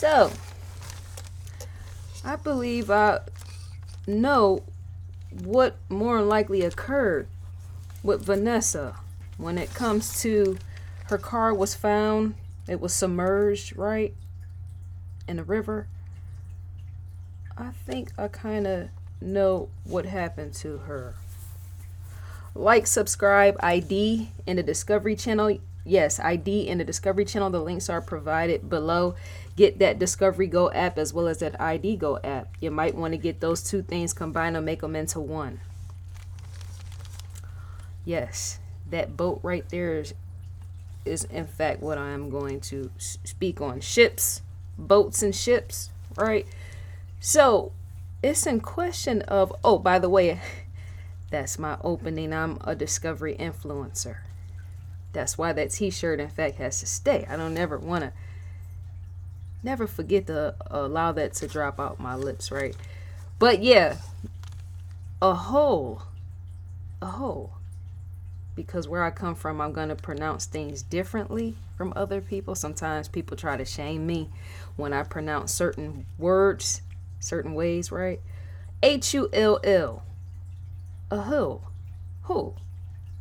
So, I believe I know what more likely occurred with Vanessa when it comes to her car was found. It was submerged, right, in the river. I think I kind of know what happened to her. Like, subscribe, ID in the Discovery Channel. Yes, ID in the Discovery Channel. The links are provided below. Get that Discovery Go app as well as that ID Go app. You might want to get those two things combined and make them into one. Yes, that boat right there is in fact what I am going to speak on. Ships, boats and ships, right? So it's in question of, oh, by the way, that's my opening. I'm a Discovery influencer. That's why that t-shirt in fact has to stay. I don't never forget to allow that to drop out my lips, right? But yeah, a hole, because where I come from, I'm going to pronounce things differently from other people. Sometimes people try to shame me when I pronounce certain words, certain ways, right? Hull, a hull,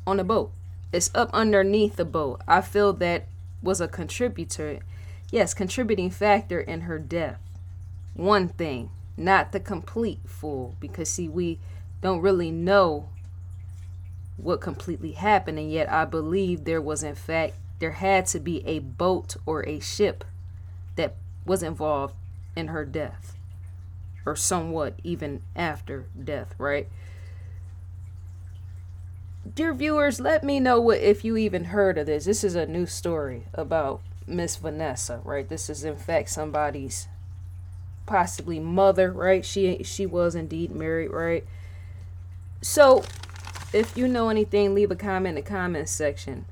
on a boat. It's up underneath the boat. I feel that was a contributing factor in her death. One thing, not the complete fool, because see, we don't really know what completely happened, and yet I believe there had to be a boat or a ship that was involved in her death, or somewhat even after death, right? Dear viewers, let me know if you even heard of this. This is a new story about Miss Vanessa, right? This is in fact somebody's possibly mother, right? She was indeed married, right? So if you know anything, leave a comment in the comment section.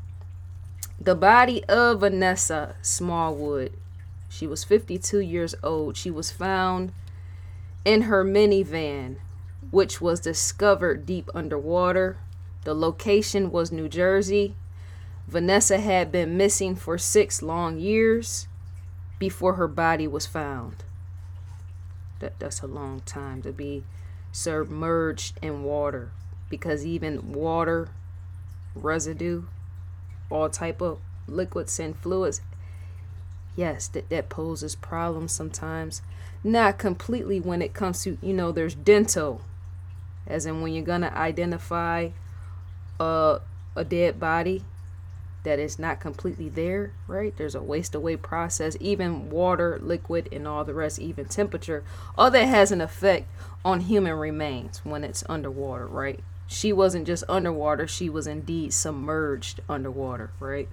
The body of Vanessa Smallwood, she was 52 years old. She was found in her minivan, which was discovered deep underwater. The location was New Jersey. Vanessa had been missing for 6 long years before her body was found. That's a long time to be submerged in water, because even water, residue, all type of liquids and fluids, yes, that poses problems sometimes. Not completely when it comes to, there's dental, as in when you're going to identify a dead body that is not completely there, right? There's a waste away process. Even water, liquid, and all the rest, even temperature, all that has an effect on human remains when it's underwater, right? She wasn't just underwater, she was indeed submerged underwater, right?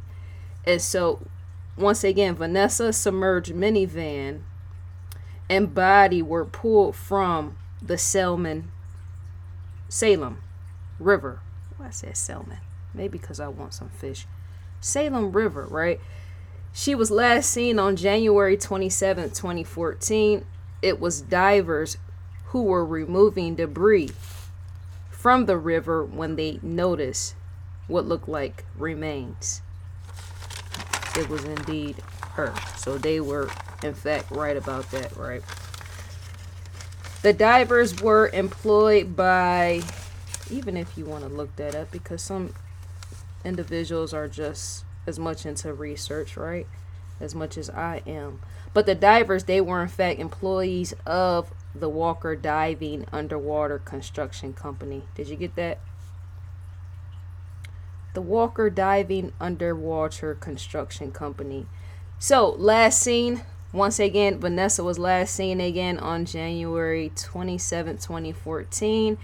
And so once again, Vanessa submerged minivan and body were pulled from the Salem River. Why I said Salmon? Maybe because I want some fish. Salem River, right? She was last seen on January 27, 2014. It was divers who were removing debris from the river when they noticed what looked like remains. It was indeed her. So they were, in fact, right about that, right? The divers were employed by, even if you want to look that up, because some individuals are just as much into research, right, as much as I am. But the divers, they were in fact employees of the Walker Diving Underwater Construction Company. Did you get that? The Walker Diving Underwater Construction Company. So last seen, once again, Vanessa was last seen again on January 27, 2014.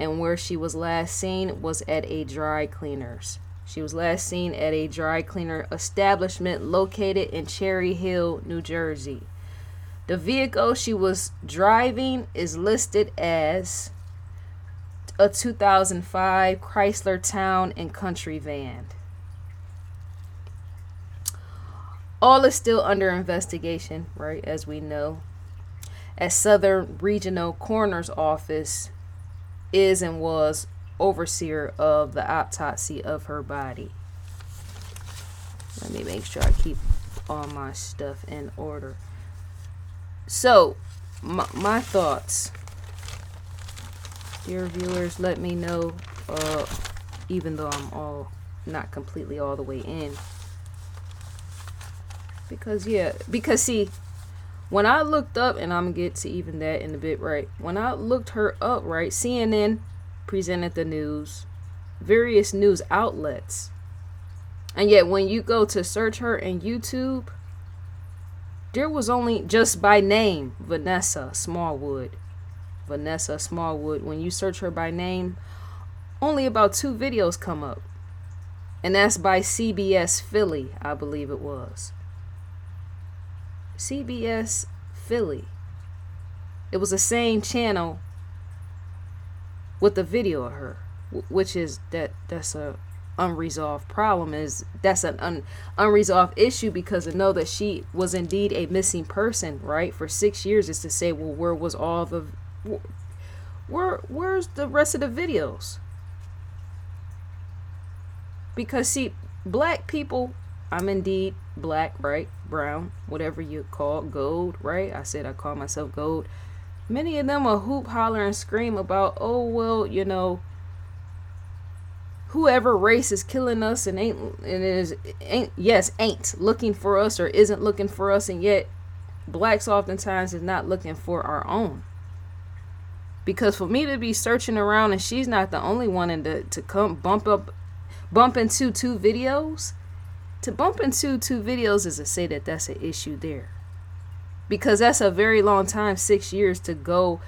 And where she was last seen was at a dry cleaners. She was last seen at a dry cleaner establishment located in Cherry Hill, New Jersey. The vehicle she was driving is listed as a 2005 Chrysler Town and Country van. All is still under investigation, right, as we know. As Southern Regional Coroner's Office is and was overseer of the autopsy of her body. Let me make sure I keep all my stuff in order. So, my thoughts, dear viewers, let me know. Even though I'm not completely all the way in, because see, when I looked up, and I'm gonna get to even that in a bit, right? When I looked her up, right, CNN presented the news, various news outlets, and yet when you go to search her in YouTube, there was only, just by name, Vanessa Smallwood. When you search her by name, only about 2 videos come up. And that's by CBS Philly, I believe it was. CBS Philly. It was the same channel with the video of her, which is that's a unresolved problem. That's an unresolved issue, because to know that she was indeed a missing person, right, for 6 years, is to say, well, where was all the where's the rest of the videos? Because see, black people, I'm indeed black, right, brown, whatever you call gold, right? I said I call myself gold. Many of them will hoop, holler, and scream about, oh, well, whoever race is killing us and ain't looking for us or isn't looking for us, and yet blacks oftentimes is not looking for our own. Because for me to be searching around and she's not the only one, and to come bump into 2 videos, to bump into 2 videos is to say that that's an issue there. Because that's a very long time, 6 years, to go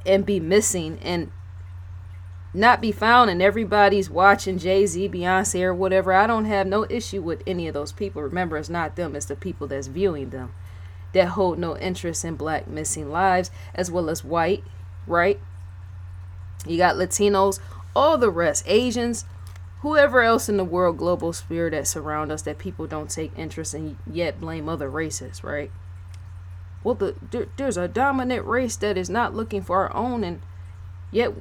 and be missing and not be found, and everybody's watching Jay-Z, Beyonce, or whatever. I don't have no issue with any of those people. Remember, it's not them, it's the people that's viewing them that hold no interest in black missing lives, as well as white, right? You got Latinos, all the rest, Asians, whoever else in the world, global spirit that surround us, that people don't take interest in, yet blame other races, right? Well, there's a dominant race that is not looking for our own, and yet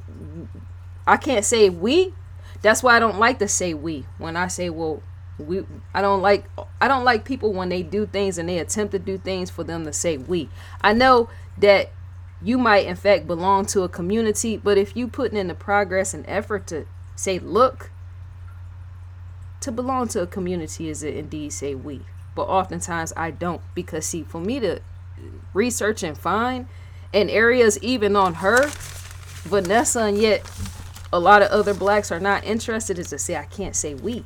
I can't say we. That's why I don't like to say we. When I say, well, I don't like people when they do things and they attempt to do things for them to say we. I know that you might in fact belong to a community, but if you putting in the progress and effort to say, look, to belong to a community is to indeed say we. But oftentimes I don't, because see, for me to research and find in areas even on her, Vanessa, and yet a lot of other blacks are not interested, is to say I can't say we,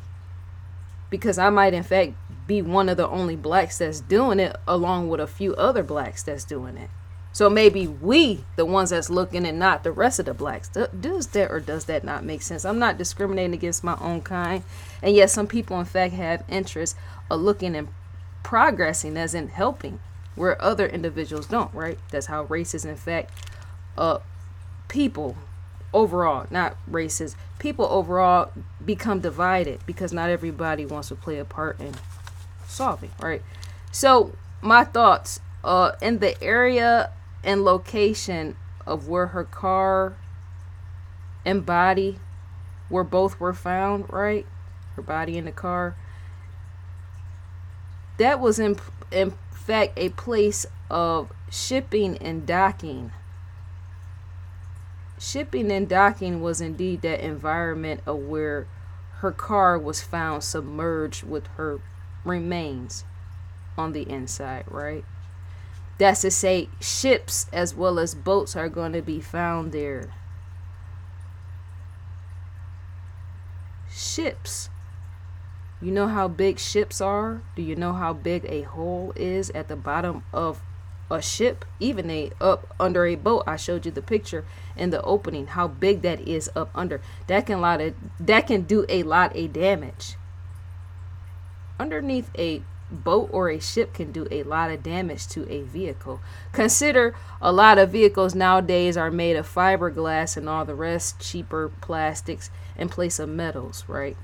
because I might in fact be one of the only blacks that's doing it, along with a few other blacks that's doing it. So maybe we the ones that's looking and not the rest of the blacks. Does that not make sense? I'm not discriminating against my own kind. And yes, some people in fact have interest of looking and progressing, as in helping, where other individuals don't, right? That's how races, in fact, people overall, not races, people overall become divided, because not everybody wants to play a part in solving, right? So my thoughts, in the area and location of where her car and body both were found, right? Her body in the car. That was in fact a place of shipping and docking. Shipping and docking was indeed that environment of where her car was found submerged with her remains on the inside, right? That's to say, ships as well as boats are going to be found there. Ships. You know how big ships are? Do you know how big a hole is at the bottom of a ship? Even up under a boat. I showed you the picture in the opening, how big that is up under. That can do a lot of damage. Underneath a boat or a ship can do a lot of damage to a vehicle. Consider a lot of vehicles nowadays are made of fiberglass and all the rest, cheaper plastics in place of metals, right?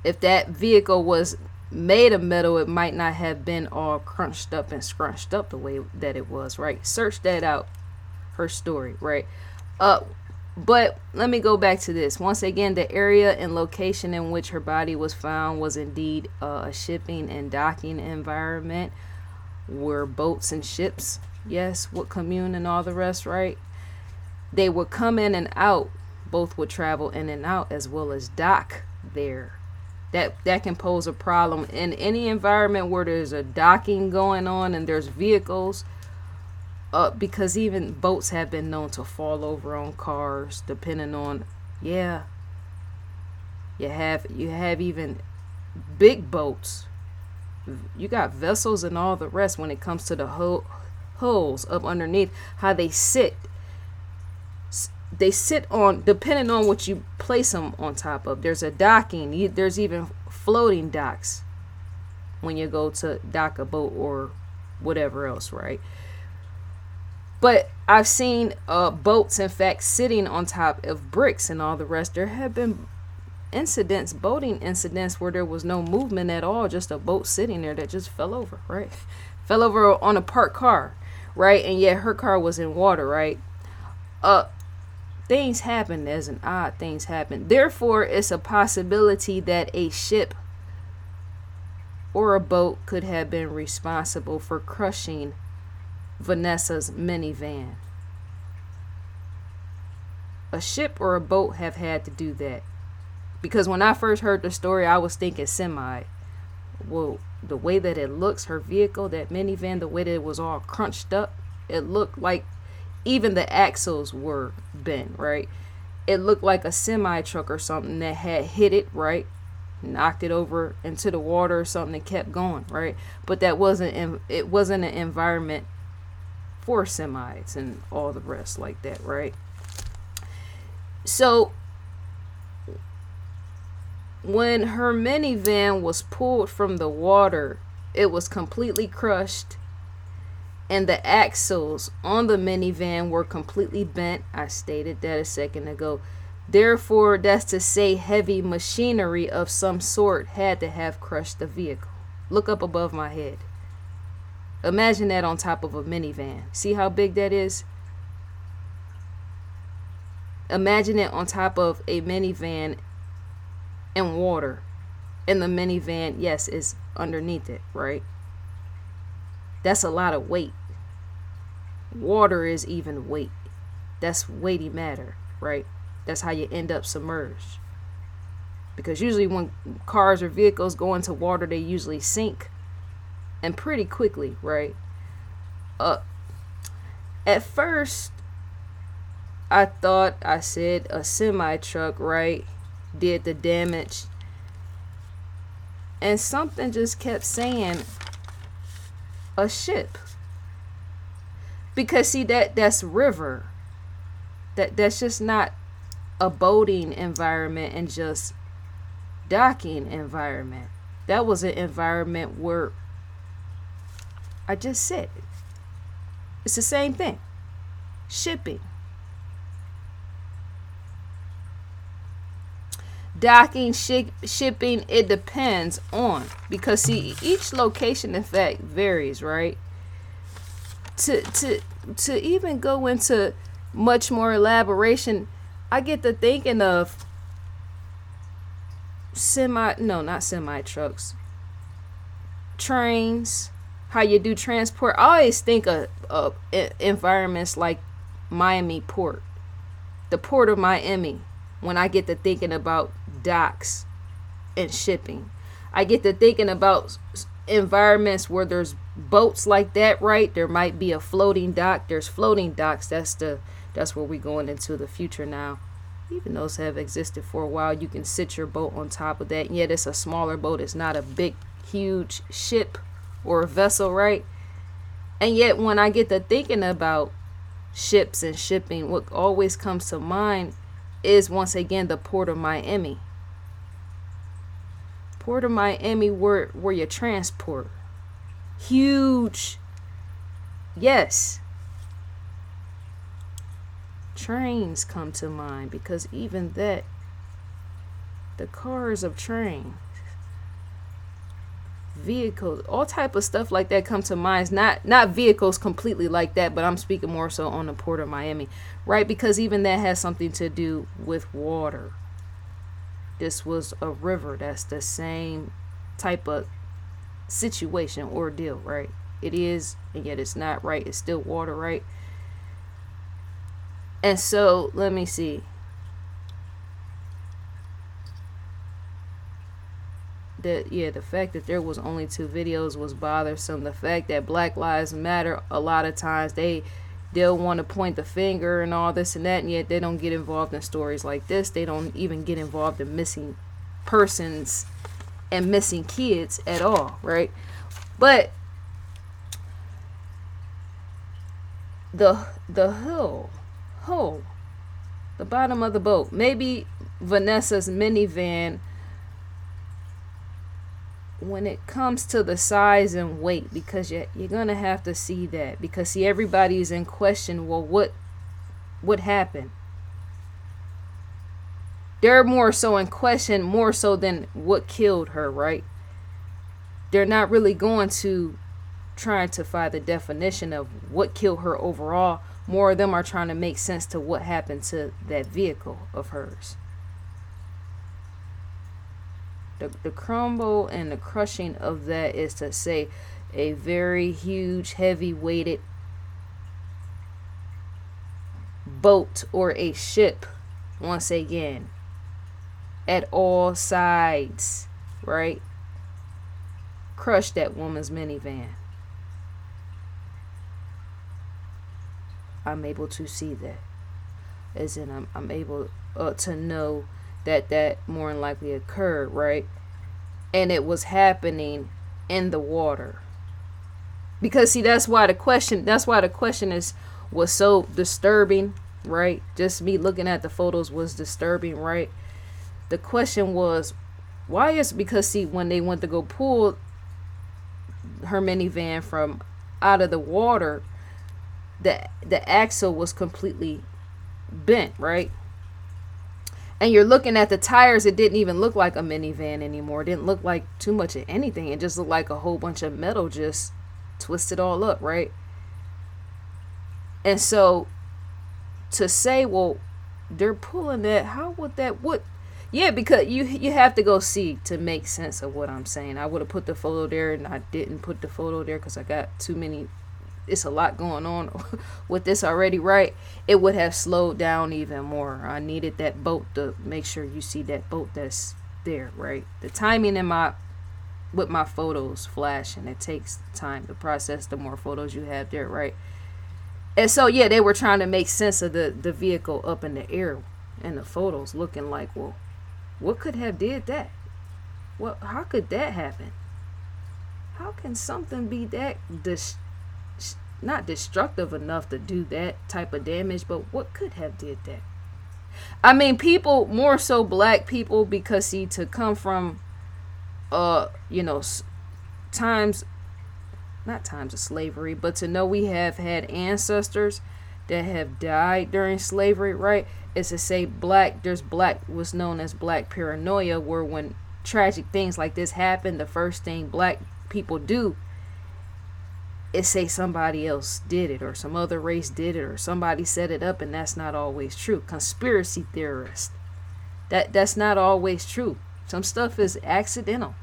If that vehicle was made of metal, it might not have been all crunched up and scrunched up the way that it was, right? Search that out, her story, right? But let me go back to this. Once again, the area and location in which her body was found was indeed a shipping and docking environment where boats and ships, yes, would commune and all the rest, right? They would come in and out. Both would travel in and out as well as dock there. That can pose a problem in any environment where there's a docking going on and there's vehicles. Because even boats have been known to fall over on cars, depending on, yeah. You have even big boats. You got vessels and all the rest when it comes to the hulls up underneath, how they sit. They sit on, depending on what you place them on top of. There's a docking. There's even floating docks when you go to dock a boat or whatever else, right? But I've seen boats, in fact, sitting on top of bricks and all the rest. There have been boating incidents where there was no movement at all, just a boat sitting there that just fell over, right? Fell over on a parked car, right? And yet her car was in water, right? Things happen, as an odd things happen. Therefore, it's a possibility that a ship or a boat could have been responsible for crushing Vanessa's minivan. A ship or a boat have had to do that. Because when I first heard the story, I was thinking semi. Well, the way that it looks, her vehicle, that minivan, the way that it was all crunched up, it looked like even the axles were bent, right? It looked like a semi truck or something that had hit it, right? Knocked it over into the water or something and kept going, right? But that wasn't an environment for semis and all the rest like that, right? So when her minivan was pulled from the water, it was completely crushed, and the axles on the minivan were completely bent. I stated that a second ago. Therefore, that's to say heavy machinery of some sort had to have crushed the vehicle. Look up above my head. Imagine that on top of a minivan. See how big that is? Imagine it on top of a minivan and water. And the minivan, yes, is underneath it, right? That's a lot of weight. Water is even weight. That's weighty matter, right? That's how you end up submerged. Because usually when cars or vehicles go into water, they usually sink. And pretty quickly, right? At first, I thought I said a semi truck, right, did the damage. And something just kept saying a ship. Because see, that's river. That's just not a boating environment and just docking environment. That was an environment where I just said it's the same thing. Shipping. Docking, shipping, it depends on, because see, each location in fact varies, right? To even go into much more elaboration, I get to thinking of not semi trucks, trains, how you do transport. I always think of environments like Miami Port, the Port of Miami, when I get to thinking about docks and shipping. I get to thinking about environments where there's boats like that, right? There might be a floating dock. There's floating docks. That's where we're going into the future now. Even those have existed for a while. You can sit your boat on top of that. And yet it's a smaller boat. It's not a big, huge ship or a vessel, right? And yet when I get to thinking about ships and shipping, what always comes to mind is once again the Port of Miami. Port of Miami, where you transport. Huge. Yes. Trains come to mind, because even that, the cars of trains, vehicles, all type of stuff like that come to mind. Not vehicles completely like that, but I'm speaking more so on the Port of Miami, right? Because even that has something to do with water. This was a river. That's the same type of situation, ordeal, right? it is, and yet it's not, right? It's still water, right? And so let me see. The fact that there was only 2 videos was bothersome. The fact that Black Lives Matter, a lot of times they'll want to point the finger and all this and that, and yet they don't get involved in stories like this. They don't even get involved in missing persons and missing kids at all, right? But the hull, the bottom of the boat, maybe Vanessa's minivan, when it comes to the size and weight, because you're gonna have to see that, because see, everybody's in question. Well, what happened? They're more so in question, more so than what killed her, right? They're not really going to trying to find the definition of what killed her overall. More of them are trying to make sense to what happened to that vehicle of hers. The crumble and the crushing of that is to say a very huge, heavy weighted boat or a ship, once again, at all sides, right? Crushed that woman's minivan. I'm able to see that, as in I'm able to know that more than likely occurred, right? And it was happening in the water. Because see, that's why the question was so disturbing, right? Just me looking at the photos was disturbing, right? The question was, why is, because see, when they went to go pull her minivan from out of the water, the axle was completely bent, right? And you're looking at the tires, it didn't even look like a minivan anymore. It didn't look like too much of anything. It just looked like a whole bunch of metal just twisted all up, right? And so to say, well, they're pulling that, how would that, what? Yeah, because you have to go see to make sense of what I'm saying. I would have put the photo there, and I didn't put the photo there because I got too many. It's a lot going on with this already, right? It would have slowed down even more. I needed that boat to make sure you see that boat that's there, right? The timing with my photos flashing, it takes time to process the more photos you have there, right? And so yeah, they were trying to make sense of the vehicle up in the air and the photos looking like, well, what could have did that? Well, how could that happen? How can something be that not destructive enough to do that type of damage, but what could have did that? I mean, people, more so black people, because see, to come from times, not times of slavery, but to know we have had ancestors that have died during slavery, right? Is to say there's what's known as black paranoia, where when tragic things like this happen, the first thing black people do is say somebody else did it, or some other race did it, or somebody set it up, and that's not always true. Conspiracy theorists. That's not always true. Some stuff is accidental.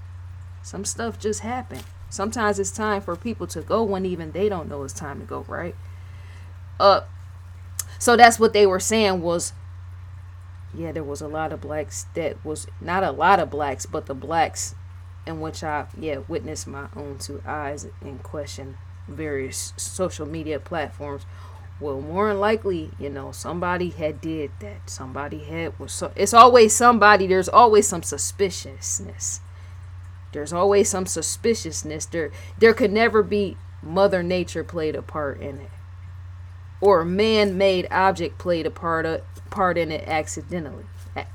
Some stuff just happened. Sometimes it's time for people to go when even they don't know it's time to go, right? So that's what they were saying was, yeah, there was a lot of blacks that was, not a lot of blacks, but the blacks in which I witnessed my own 2 eyes and question various social media platforms. Well, more than likely, somebody had did that. Somebody it's always somebody. There's always some suspiciousness. There could never be Mother Nature played a part in it, or a man-made object played a part in it accidentally,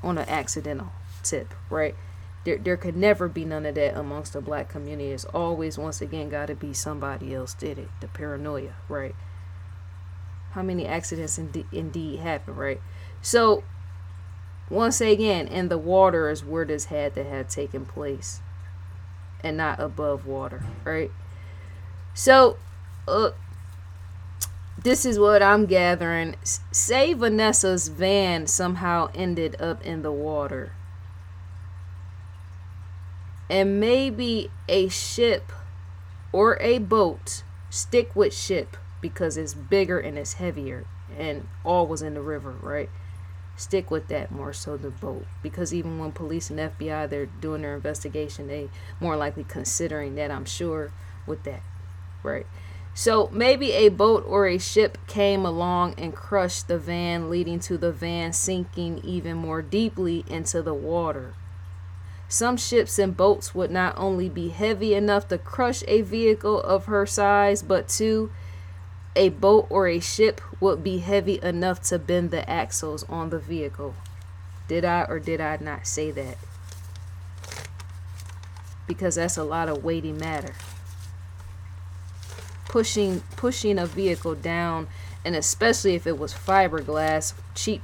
on an accidental tip, right? There could never be none of that amongst the black community. It's always, once again, got to be somebody else did it. The paranoia, right? How many accidents indeed happen, right? So, once again, in the water is where this had to have taken place, and not above water, right? So, this is what I'm gathering. Say Vanessa's van somehow ended up in the water, and maybe a ship or a boat Stick with ship because it's bigger and it's heavier, and all was in the river, right? Stick with that more so than boat, because even when police and FBI, they're doing their investigation, they more likely considering that, I'm sure, with that, right? So maybe a boat or a ship came along and crushed the van, leading to the van sinking even more deeply into the water. Some ships and boats would not only be heavy enough to crush a vehicle of her size, but two, a boat or a ship would be heavy enough to bend the axles on the vehicle. Did I or did I not say that? Because that's a lot of weighty matter. Pushing a vehicle down, and especially if it was fiberglass, cheap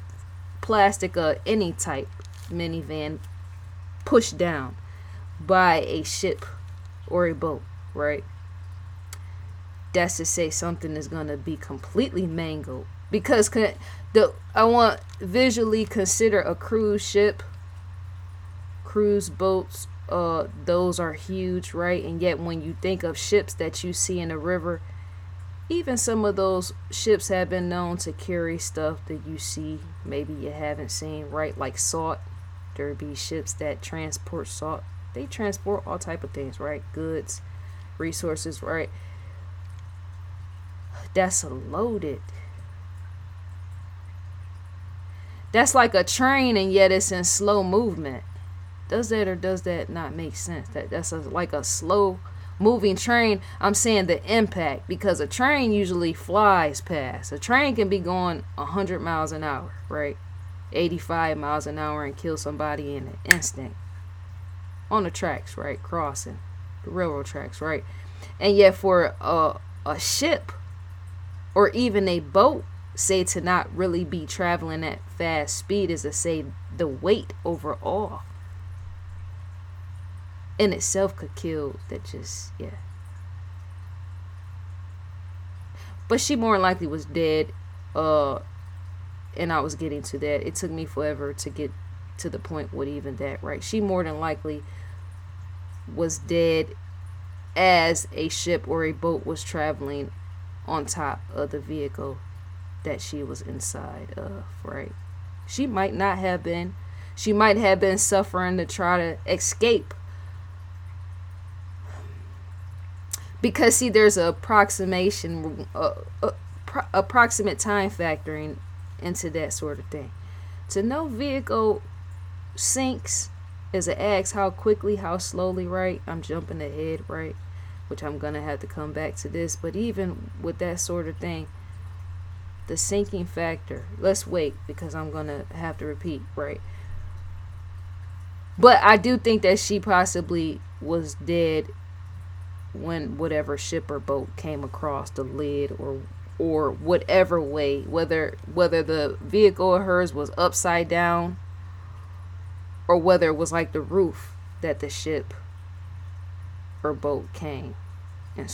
plastic, any type minivan, pushed down by a ship or a boat, right? That's to say something is going to be completely mangled. Because I want visually consider a cruise ship, cruise boats, those are huge, right? And yet when you think of ships that you see in the river, even some of those ships have been known to carry stuff that you see maybe you haven't seen, right? Like salt. There be ships that transport salt. They transport all type of things, right? Goods, resources, right? That's loaded. That's like a train, and yet it's in slow movement. Does that or does that not make sense? That's like a slow moving train. I'm saying the impact, because a train usually flies past. A train can be going 100 miles an hour, right? 85 miles an hour and kill somebody in an instant. On the tracks, right? Crossing the railroad tracks, right? And yet for a ship or even a boat, say, to not really be traveling at fast speed, is to say the weight overall in itself could kill that. Just, yeah. But she more likely was dead, and I was getting to that. It took me forever to get to the point with even that, right? She more than likely was dead as a ship or a boat was traveling on top of the vehicle that she was inside of, right? She might not have been. She might have been suffering to try to escape. Because, see, there's a approximate time factoring into that sort of thing. To know vehicle sinks is an ask how quickly, how slowly, right? I'm jumping ahead, right? Which I'm going to have to come back to this. But even with that sort of thing, the sinking factor, let's wait, because I'm going to have to repeat, right? But I do think that she possibly was dead when whatever ship or boat came across the lid, or whatever way, whether the vehicle of hers was upside down, or whether it was like the roof that the ship or boat came and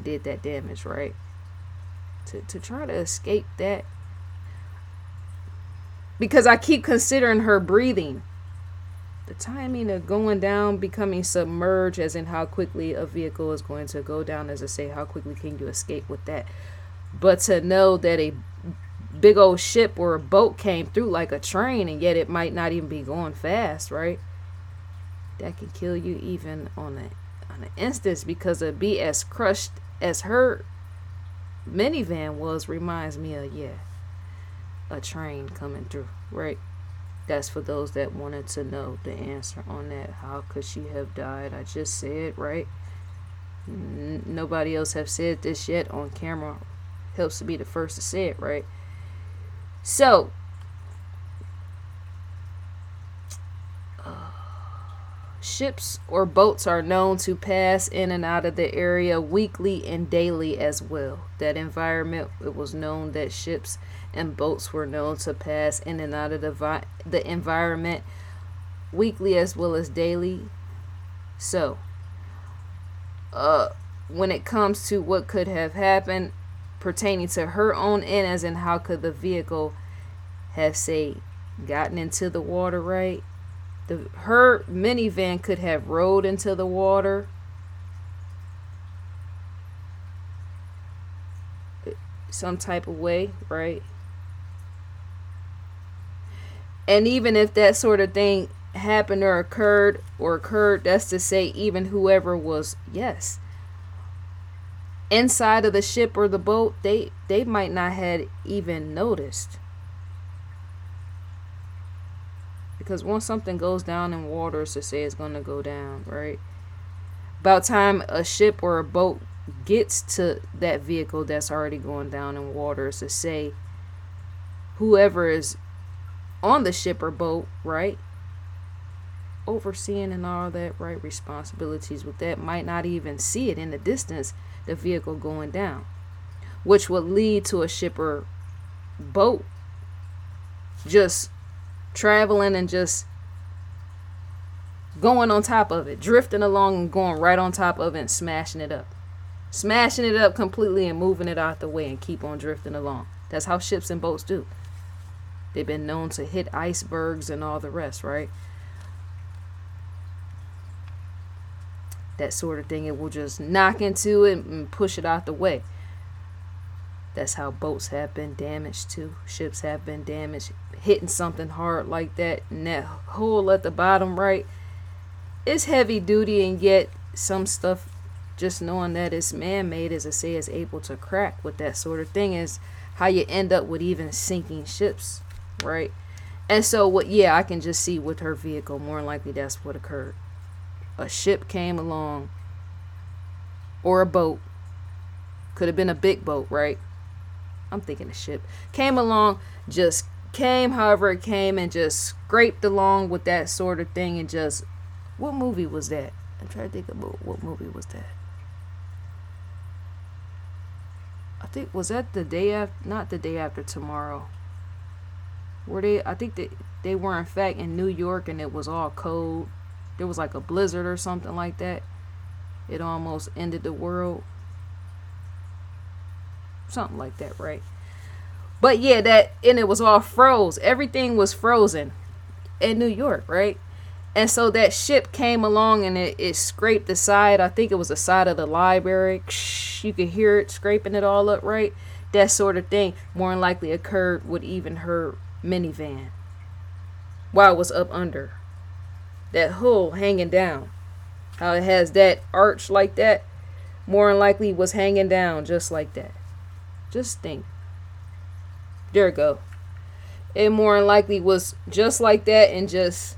did that damage, right? To try to escape that, because I keep considering her breathing, the timing of going down, becoming submerged, as in how quickly a vehicle is going to go down, as I say, how quickly can you escape with that? But to know that a big old ship or a boat came through like a train, and yet it might not even be going fast, right? That can kill you even on an instance, because to be as crushed as her minivan was reminds me of, a train coming through, right? That's for those that wanted to know the answer on that. How could she have died? I just said, right? Nobody else have said this yet on camera. Helps to be the first to say it, right? So, ships or boats are known to pass in and out of the area weekly and daily as well. That environment, it was known that ships and boats were known to pass in and out of the environment weekly as well as daily. So, when it comes to what could have happened pertaining to her own end, as in how could the vehicle have, say, gotten into the water, right? Her minivan could have rolled into the water, some type of way, right? And even if that sort of thing happened or occurred, that's to say, even whoever was, yes, inside of the ship or the boat, they might not had even noticed. Because once something goes down in water, it's to say it's going to go down, right? About time a ship or a boat gets to that vehicle that's already going down in water, it's to say whoever is on the ship or boat, right, overseeing and all that, right, responsibilities with that, might not even see it in the distance, the vehicle going down, which would lead to a ship or boat just traveling and just going on top of it, drifting along and going right on top of it and smashing it up completely and moving it out the way and keep on drifting along. That's how ships and boats do. They've been known to hit icebergs and all the rest, right? That sort of thing. It will just knock into it and push it out the way. That's how boats have been damaged too. Ships have been damaged. Hitting something hard like that, and that hole at the bottom, right, it's heavy duty, and yet some stuff, just knowing that it's man-made, as I say, is able to crack with that sort of thing, is how you end up with even sinking ships, right? And so what, yeah, I can just see with her vehicle, more than likely that's what occurred. A ship came along, or a boat, could have been a big boat, right? I'm thinking a ship came along, just came however it came, and just scraped along with that sort of thing. And just, what movie was that? I'm trying to think about what movie was that. I think, was that the day after, not the day after tomorrow, were they, I think they were in fact in New York, and it was all cold. There was like a blizzard or something like that. It almost ended the world, something like that, right? But yeah, that, and it was all froze. Everything was frozen in New York, right? And so that ship came along, and it scraped the side. I think it was the side of the library. You could hear it scraping it all up, right? That sort of thing more than likely occurred with even her minivan while it was up under. That hull hanging down, how it has that arch like that, more than likely was hanging down just like that. Just think. There we go. It more than likely was just like that, and just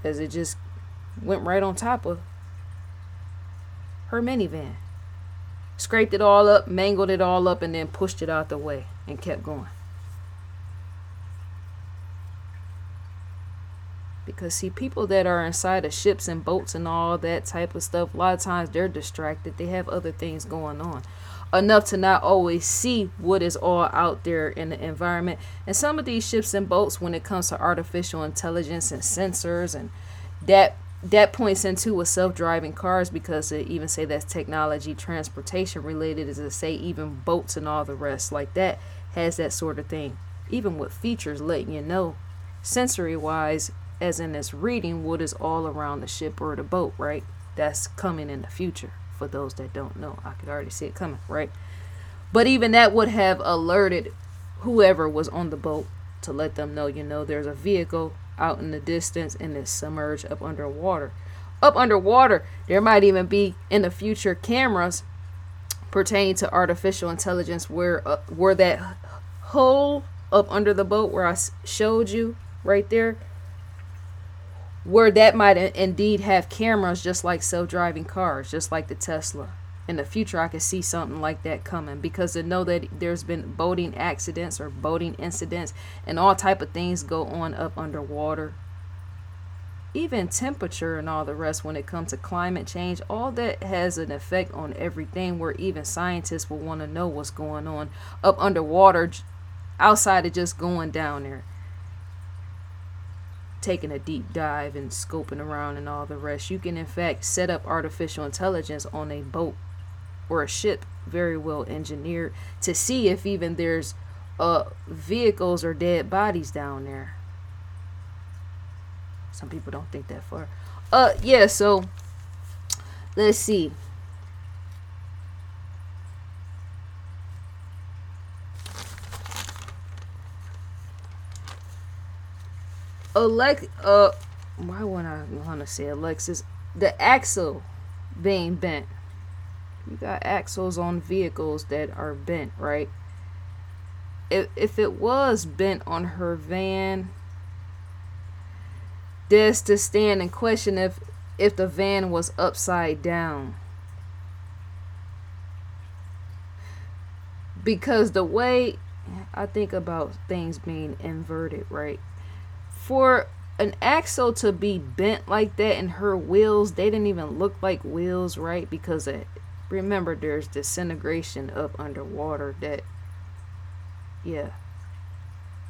as it just went right on top of her minivan. Scraped it all up, mangled it all up, and then pushed it out the way and kept going. Because see, people that are inside of ships and boats and all that type of stuff, a lot of times they're distracted. They have other things going on, enough to not always see what is all out there in the environment. And some of these ships and boats, when it comes to artificial intelligence and sensors, and that points into with self-driving cars, because they even say that's technology, transportation related, as to say even boats and all the rest like that has that sort of thing, even with features letting you know sensory wise, as in it's reading what is all around the ship or the boat, right? That's coming in the future. For those that don't know, I could already see it coming, right? But even that would have alerted whoever was on the boat to let them know, there's a vehicle out in the distance and it's submerged up underwater. Up underwater, there might even be in the future cameras pertaining to artificial intelligence where that hole up under the boat where I showed you right there, where that might indeed have cameras, just like self-driving cars, just like the Tesla. In the future, I could see something like that coming, because to know that there's been boating accidents or boating incidents and all type of things go on up underwater. Even temperature and all the rest, when it comes to climate change, all that has an effect on everything, where even scientists will want to know what's going on up underwater, outside of just going down there, taking a deep dive and scoping around and all the rest. You can in fact set up artificial intelligence on a boat or a ship, very well engineered, to see if even there's vehicles or dead bodies down there. Some people don't think that far. Yeah, so let's see. why would I want to say Alexis? The axle being bent. You got axles on vehicles that are bent, right? If it was bent on her van, there's to stand and question if the van was upside down. Because the way I think about things being inverted, right? For an axle to be bent like that and her wheels, they didn't even look like wheels, right? Because remember, there's disintegration up underwater that, yeah,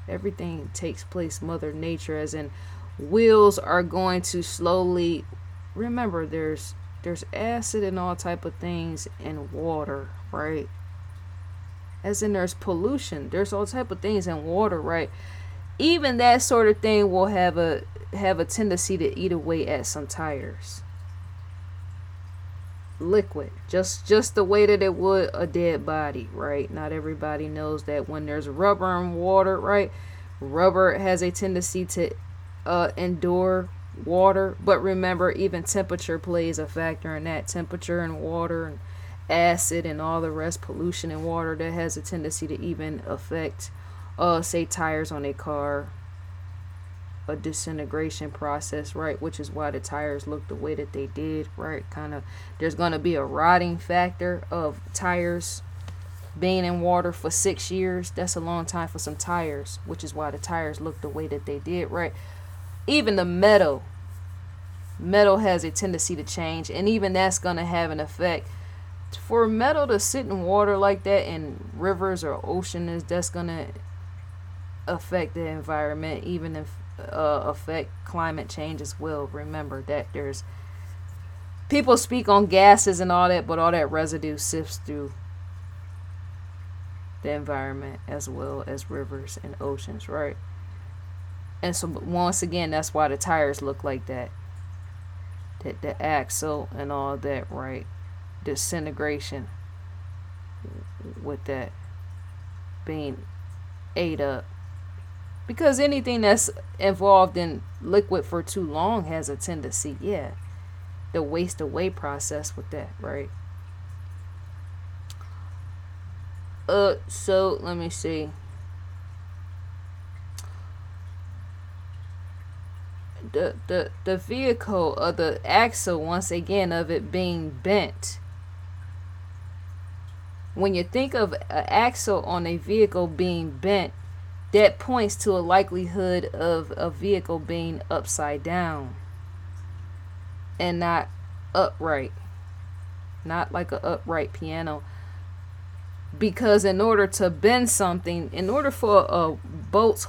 everything takes place Mother Nature, as in wheels are going to slowly, remember, there's acid and all type of things in water, right? As in there's pollution, there's all type of things in water, right? Even that sort of thing will have a tendency to eat away at some tires. Liquid, just the way that it would a dead body, right? Not everybody knows that when there's rubber in water, right? Rubber has a tendency to endure water, but remember, even temperature plays a factor in that. Temperature in water and acid and all the rest, pollution in water, that has a tendency to even affect say tires on a car, a disintegration process, right? Which is why the tires look the way that they did, right? Kind of, there's going to be a rotting factor of tires being in water for 6 years. That's a long time for some tires, which is why the tires look the way that they did, right? Even the metal has a tendency to change, and even that's going to have an effect. For metal to sit in water like that in rivers or oceans, that's going to affect the environment, even if affect climate change as well. Remember that there's people speak on gases and all that, but all that residue sifts through the environment as well as rivers and oceans, right? And so once again, that's why the tires look like that, the axle and all that, right? Disintegration with that being ate up. Because anything that's involved in liquid for too long has a tendency, yeah, the waste away process with that, right? So let me see. The vehicle of the axle, once again, of it being bent. When you think of an axle on a vehicle being bent, that points to a likelihood of a vehicle being upside down and not upright, not like an upright piano. Because in order to bend something, in order for a boat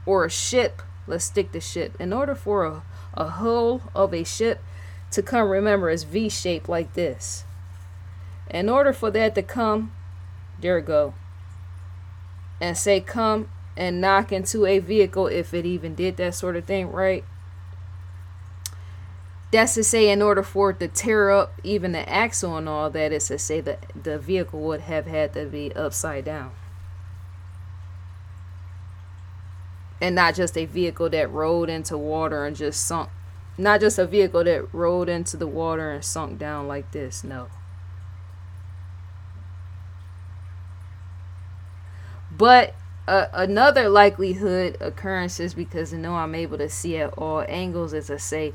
or a ship, let's stick to ship, in order for a hull of a ship to come, remember, it's V-shaped like this. In order for that to come, there it go, and say come and knock into a vehicle, if it even did that sort of thing, right? That's to say, in order for it to tear up even the axle and all that, is to say that the vehicle would have had to be upside down. And not just a vehicle that rode into water and just sunk. Not just a vehicle that rode into the water and sunk down like this, no. But another likelihood occurrences, because I know I'm able to see at all angles, is to say,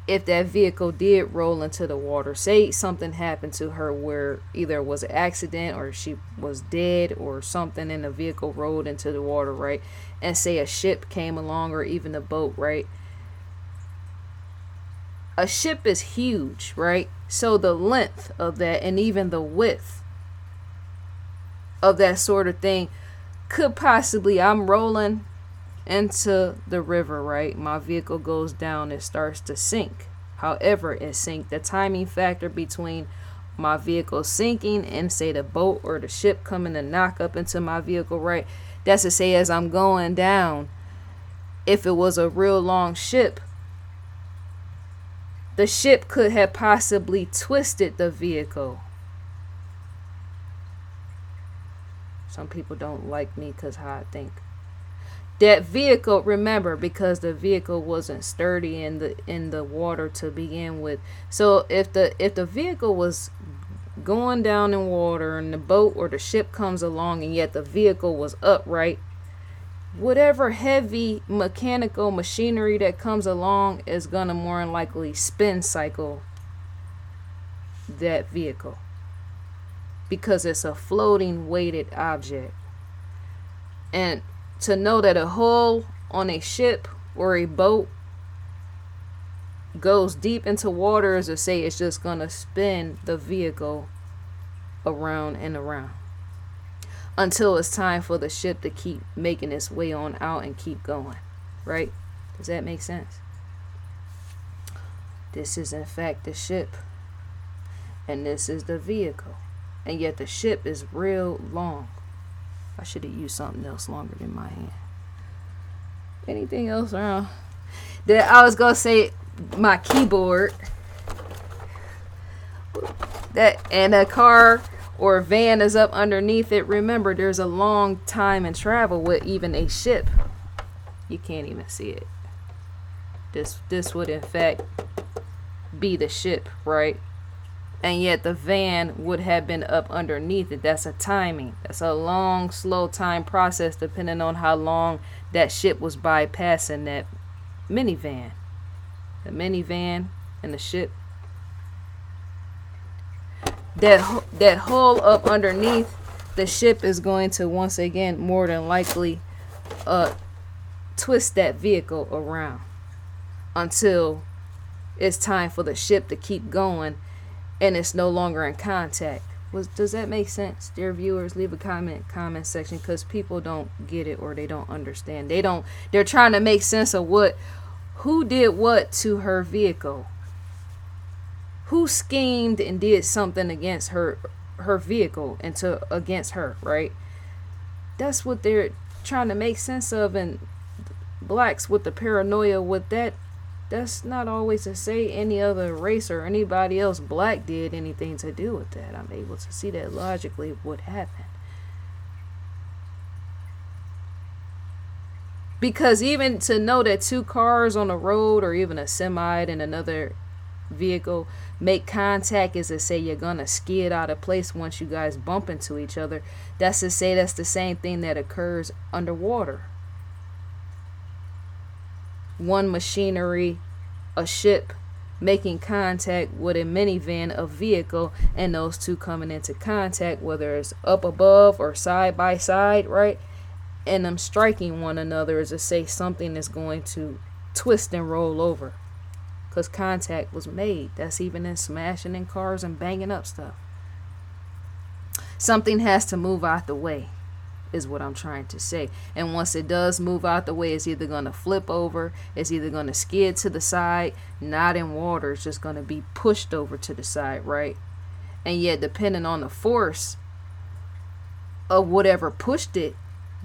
if that vehicle did roll into the water, say something happened to her where either it was an accident or she was dead or something, and the vehicle rolled into the water, right? And say a ship came along or even a boat, right? A ship is huge, right? So the length of that and even the width of that sort of thing could possibly, I'm rolling into the river, right? My vehicle goes down, it starts to sink. However it sinks, the timing factor between my vehicle sinking and say the boat or the ship coming to knock up into my vehicle, right? That's to say, as I'm going down, if it was a real long ship, the ship could have possibly twisted the vehicle. Some people don't like me because how I think. That vehicle, remember, because the vehicle wasn't sturdy in the water to begin with. So if the vehicle was going down in water and the boat or the ship comes along and yet the vehicle was upright, whatever heavy mechanical machinery that comes along is gonna more than likely spin cycle that vehicle, because it's a floating weighted object. And to know that a hull on a ship or a boat goes deep into water is to say it's just gonna spin the vehicle around and around until it's time for the ship to keep making its way on out and keep going, right? Does that make sense? This is in fact the ship, and this is the vehicle, and yet the ship is real long. I should have used something else longer than my hand. Anything else around? That I was gonna say my keyboard. That and a car or a van is up underneath it. Remember, there's a long time in travel with even a ship. You can't even see it. This would in fact be the ship, right? And yet the van would have been up underneath it. That's a timing. That's a long, slow time process depending on how long that ship was bypassing that minivan. The minivan and the ship. That hull up underneath the ship is going to once again more than likely twist that vehicle around until it's time for the ship to keep going and it's no longer in contact. Does that make sense, dear viewers? Leave a comment section, because people don't get it or they don't understand. They're trying to make sense of who did what to her vehicle. Who schemed and did something against her vehicle and against her, right? That's what they're trying to make sense of. And blacks with the paranoia with that's not always to say any other race or anybody else black did anything to do with that. I'm able to see that logically what happened. Because even to know that two cars on the road or even a semi and another vehicle make contact is to say you're gonna skid out of place once you guys bump into each other. That's to say that's the same thing that occurs underwater. One machinery, a ship, making contact with a minivan, a vehicle, and those two coming into contact, whether it's up above or side by side, right? And them striking one another is to say something is going to twist and roll over. Because contact was made. That's even in smashing in cars and banging up stuff. Something has to move out the way, is what I'm trying to say. And once it does move out the way, it's either going to flip over, it's either going to skid to the side, not in water, it's just going to be pushed over to the side, right? And yet, depending on the force of whatever pushed it,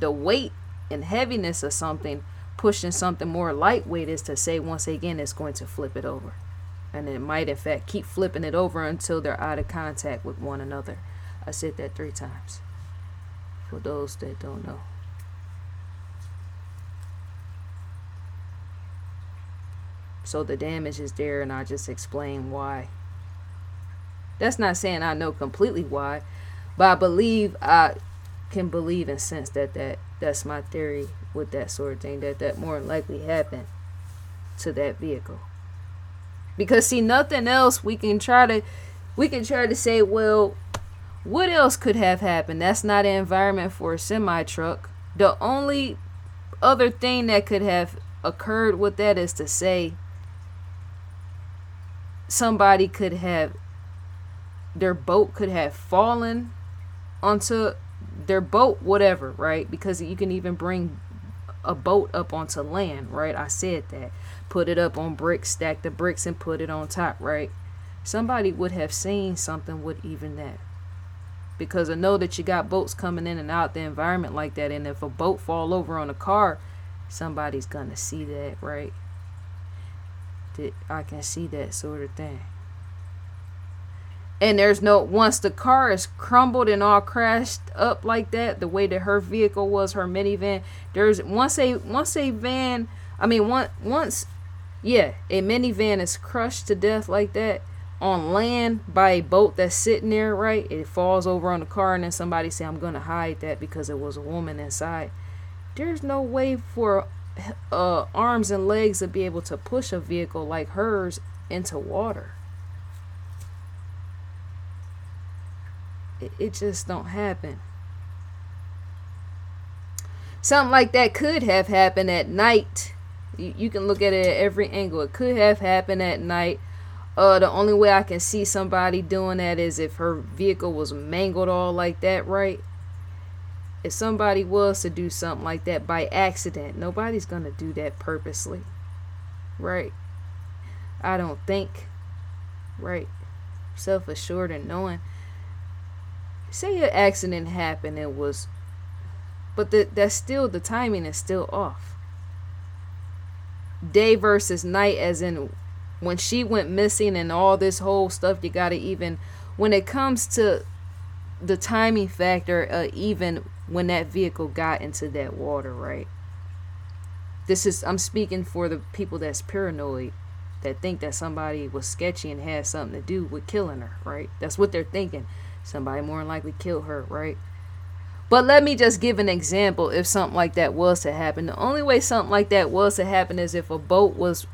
the weight and heaviness of something, pushing something more lightweight is to say once again it's going to flip it over, and it might in fact keep flipping it over until they're out of contact with one another. I said that 3 times for those that don't know. So the damage is there, and I just explain why. That's not saying I know completely why, but I can believe and sense that's my theory with that sort of thing, that more likely happened to that vehicle. Because see, nothing else we can try to say, well, what else could have happened? That's not an environment for a semi truck. The only other thing that could have occurred with that is to say somebody could have, their boat could have fallen onto their boat, whatever, right? Because you can even bring a boat up onto land, right? I said that. Put it up on bricks, stack the bricks and put it on top, right? Somebody would have seen something with even that. Because I know that you got boats coming in and out the environment like that, and if a boat fall over on a car, somebody's gonna see that, right? I can see that sort of thing. And there's no, once the car is crumbled and all crashed up like that, the way that her vehicle was, her minivan, there's once a van, I mean once yeah, a minivan is crushed to death like that on land by a boat that's sitting there, right? It falls over on the car, and then somebody say, I'm gonna hide that because it was a woman inside. There's no way for arms and legs to be able to push a vehicle like hers into water. It just don't happen. Something like that could have happened at night. You can look at it at every angle. It could have happened at night. The only way I can see somebody doing that is if her vehicle was mangled all like that, right? If somebody was to do something like that by accident, nobody's going to do that purposely, right? I don't think, right? Self-assured and knowing. Say an accident happened, it was, but that's still, the timing is still off. Day versus night, as in when she went missing and all this whole stuff, you gotta even, when it comes to the timing factor, even when that vehicle got into that water, right? This is, I'm speaking for the people that's paranoid, that think that somebody was sketchy and had something to do with killing her, right? That's what they're thinking. Somebody more than likely killed her, right? But let me just give an example if something like that was to happen. The only way something like that was to happen is if a boat was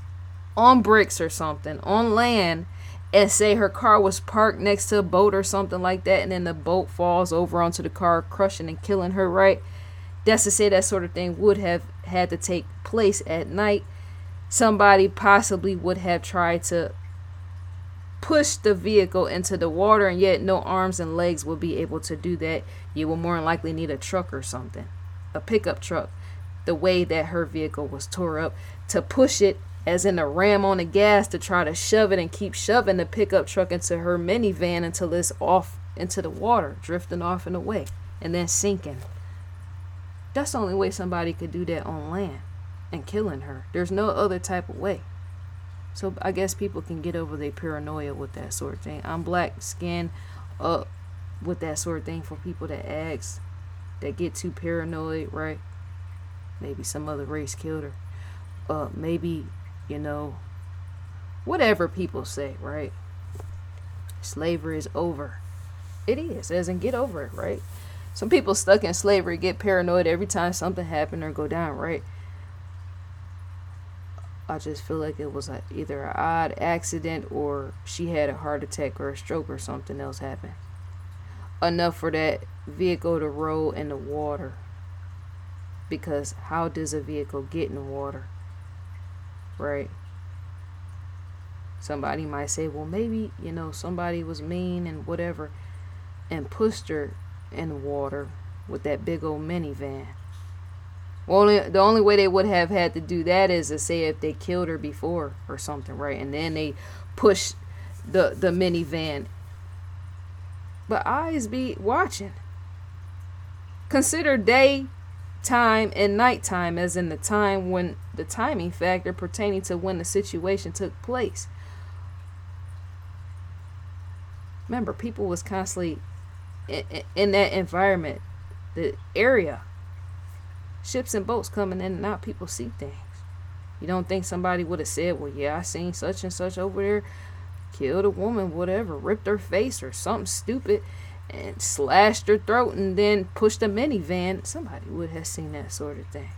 on bricks or something, on land, and say her car was parked next to a boat or something like that, and then the boat falls over onto the car, crushing and killing her, right? That's to say that sort of thing would have had to take place at night. Somebody possibly would have tried to push the vehicle into the water, and yet no arms and legs will be able to do that. You will more than likely need a truck or something, a pickup truck, the way that her vehicle was tore up, to push it, as in a ram on the gas, to try to shove it and keep shoving the pickup truck into her minivan until it's off into the water, drifting off and away, and then sinking. That's the only way somebody could do that on land and killing her. There's no other type of way. So I guess people can get over their paranoia with that sort of thing. I'm black skinned up with that sort of thing for people that ask, that get too paranoid, right? Maybe some other race killed her. Maybe, you know, whatever people say, right? Slavery is over. It is, as in get over it, right? Some people stuck in slavery get paranoid every time something happened or go down, right? I just feel like it was either an odd accident, or she had a heart attack or a stroke or something else happened. Enough for that vehicle to roll in the water. Because how does a vehicle get in water? Right? Somebody might say, well, maybe, you know, somebody was mean and whatever and pushed her in the water with that big old minivan. Well, the only way they would have had to do that is to say if they killed her before or something, right? And then they push the minivan. But eyes be watching. Consider daytime and nighttime, as in the time when the timing factor pertaining to when the situation took place. Remember, people was constantly in that environment, the area. Ships and boats coming in and out, people see things. You don't think somebody would have said, well, yeah, I seen such and such over there, killed a woman, whatever, ripped her face or something stupid and slashed her throat and then pushed a minivan. Somebody would have seen that sort of thing.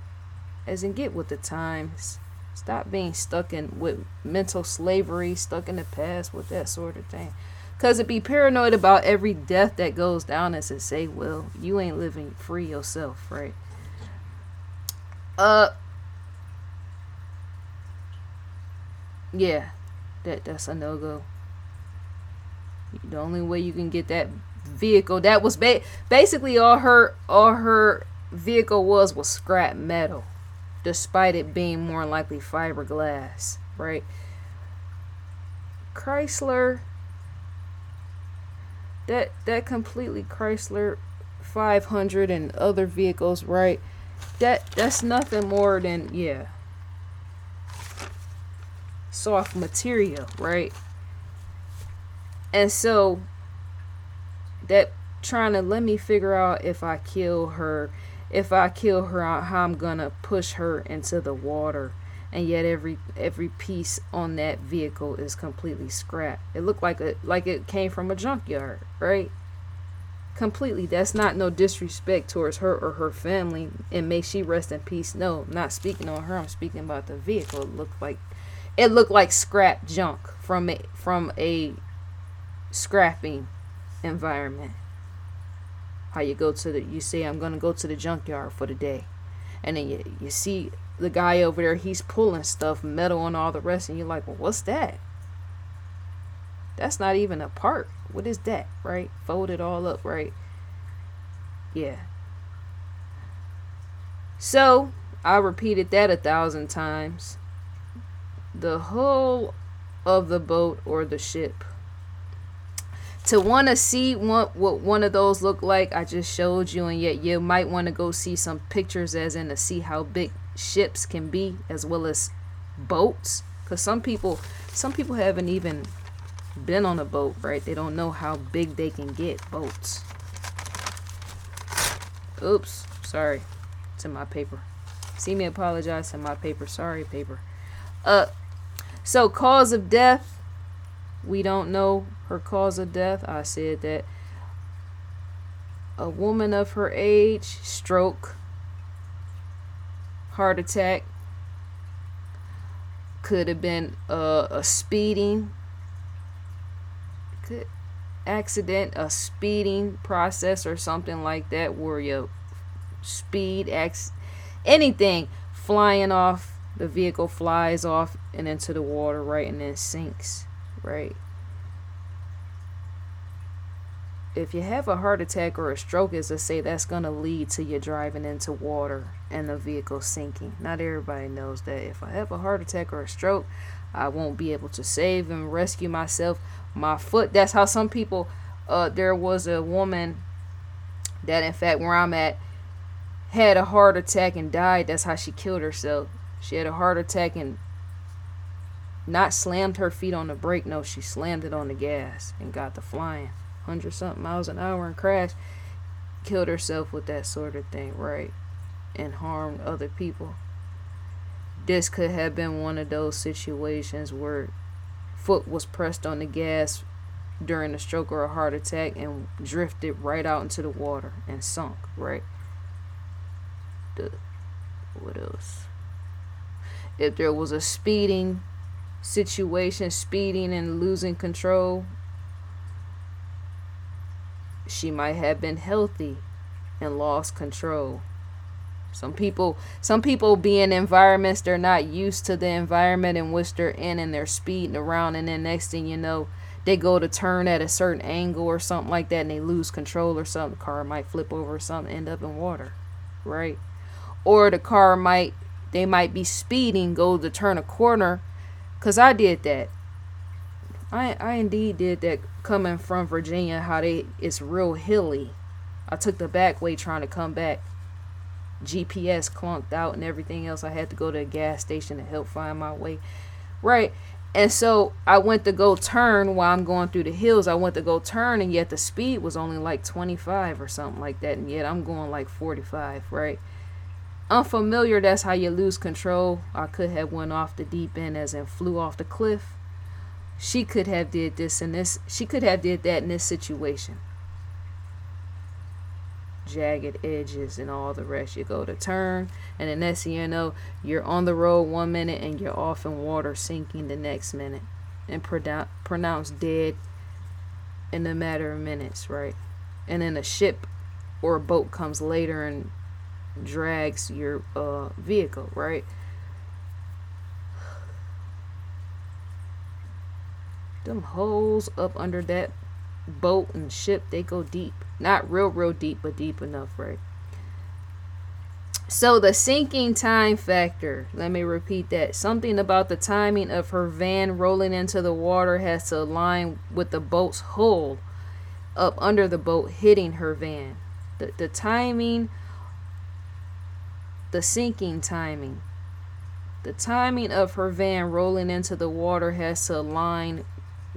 As in, get with the times. Stop being stuck in with mental slavery, stuck in the past with that sort of thing. Because to be paranoid about every death that goes down is to say, well, you ain't living free yourself, right? Yeah, that's a no-go. The only way you can get that vehicle, that was basically all her vehicle was scrap metal, despite it being more likely fiberglass, right? Chrysler, that completely Chrysler 500 and other vehicles, right? That's nothing more than, yeah, soft material, right? And so that trying to let me figure out if I kill her, how I'm gonna push her into the water, and yet every piece on that vehicle is completely scrapped. It looked like it came from a junkyard, right? Completely. That's not no disrespect towards her or her family, and may she rest in peace. No, I'm not speaking on her. I'm speaking about the vehicle. It looked like scrap junk from a scrapping environment. How you say, I'm gonna go to the junkyard for the day, and then you see the guy over there, he's pulling stuff, metal and all the rest, and you're like, well, what's that? That's not even a part. What is that, right? Folded all up, right? Yeah. So I repeated that 1,000 times. The hull of the boat or the ship. To want to see what one of those look like, I just showed you, and yet you might want to go see some pictures, as in to see how big ships can be, as well as boats. Because some people haven't even been on a boat, right? They don't know how big they can get, boats. Oops, sorry to my paper. See me apologize to my paper. Sorry, paper. So cause of death, we don't know her cause of death. I said that a woman of her age, stroke, heart attack, could have been a speeding accident, a speeding process or something like that, where you anything flying off, the vehicle flies off and into the water, right, and then sinks, right? If you have a heart attack or a stroke, as I say, that's going to lead to you driving into water and the vehicle sinking. Not everybody knows that. If I have a heart attack or a stroke, I won't be able to save and rescue myself. My foot, that's how some people, there was a woman that, in fact, where I'm at, had a heart attack and died. That's how she killed herself. She had a heart attack and not slammed her feet on the brake. No, she slammed it on the gas and got to flying 100-something miles an hour and crashed. Killed herself with that sort of thing, right? And harmed other people. This could have been one of those situations where foot was pressed on the gas during a stroke or a heart attack and drifted right out into the water and sunk, right? What else? If there was a speeding situation, speeding and losing control, she might have been healthy and lost control. Some people be in environments they're not used to, the environment in which they're in, and they're speeding around, and then next thing you know, they go to turn at a certain angle or something like that, and they lose control or something. The car might flip over or something, end up in water, right? Or the car might be speeding, go to turn a corner, because I did that. I indeed did that coming from Virginia, how it's real hilly. I took the back way trying to come back. GPS clunked out and everything else. I had to go to a gas station to help find my way. Right. And so I went to go turn while I'm going through the hills. I went to go turn, and yet the speed was only like 25 or something like that. And yet I'm going like 45, right? Unfamiliar, that's how you lose control. I could have went off the deep end, as in flew off the cliff. She could have did this and this. She could have did that in this situation. Jagged edges and all the rest. You go to turn, and the next thing you know, you're on the road 1 minute and you're off in water sinking the next minute, and pronounced dead in a matter of minutes, right? And then a ship or a boat comes later and drags your vehicle, right? Them holes up under that boat and ship, they go deep. Not real deep, but deep enough, right? So the sinking time factor, let me repeat that. Something about the timing of her van rolling into the water has to align with the boat's hull up under the boat hitting her van. The timing, the sinking timing. The timing of her van rolling into the water has to align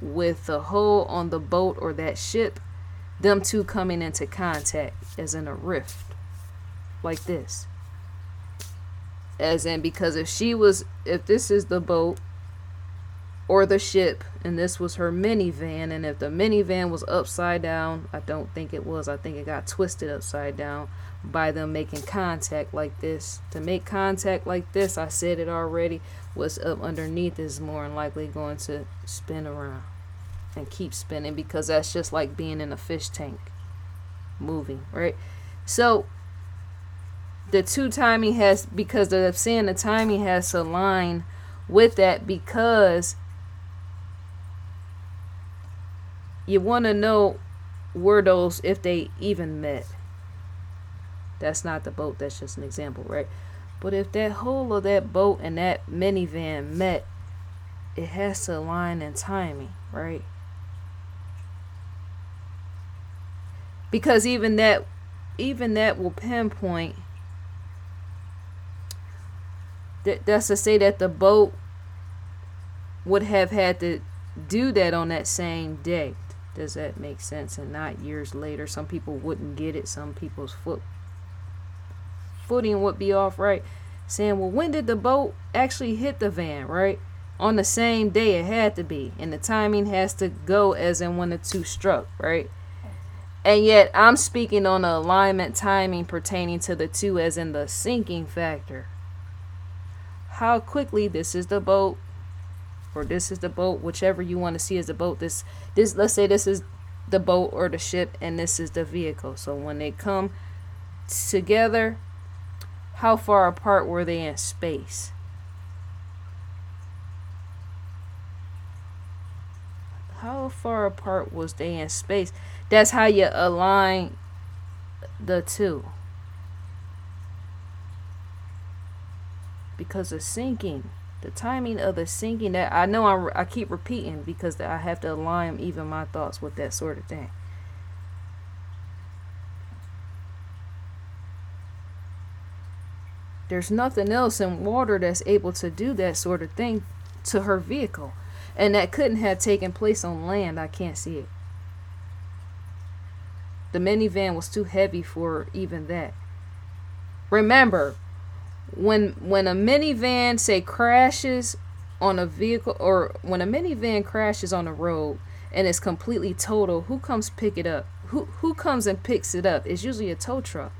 with the hull on the boat or that ship them two coming into contact, as in a rift, like this. As in, because if this is the boat or the ship, and this was her minivan, and if the minivan was upside down, I don't think it was, I think it got twisted upside down by them making contact like this. To make contact like this, I said it already, what's up underneath is more than likely going to spin around and keep spinning, because that's just like being in a fish tank moving, right? So the timing has to align with that, because you want to know where those, if they even met. That's not the boat, that's just an example, right? But if that whole of that boat and that minivan met, it has to align in timing, right? Because even that will pinpoint, that's to say that the boat would have had to do that on that same day. Does that make sense? And not years later. Some people wouldn't get it. Some people's footing would be off, right? Saying, well, when did the boat actually hit the van, right? On the same day it had to be. And the timing has to go as in when the two struck, right? And yet I'm speaking on the alignment timing pertaining to the two, as in the sinking factor. How quickly this is the boat, or this is the boat, whichever you want to see as the boat. This let's say this is the boat or the ship, and this is the vehicle. So when they come together, how far apart were they in space? How far apart was they in space? That's how you align the two. Because of sinking, the timing of the sinking, that I know I keep repeating, because I have to align even my thoughts with that sort of thing. There's nothing else in water that's able to do that sort of thing to her vehicle. And that couldn't have taken place on land. I can't see it. The minivan was too heavy for even that. Remember, when a minivan, say, crashes on a vehicle, or when a minivan crashes on the road and it's completely total, who comes pick it up? Who comes and picks it up? It's usually a tow truck.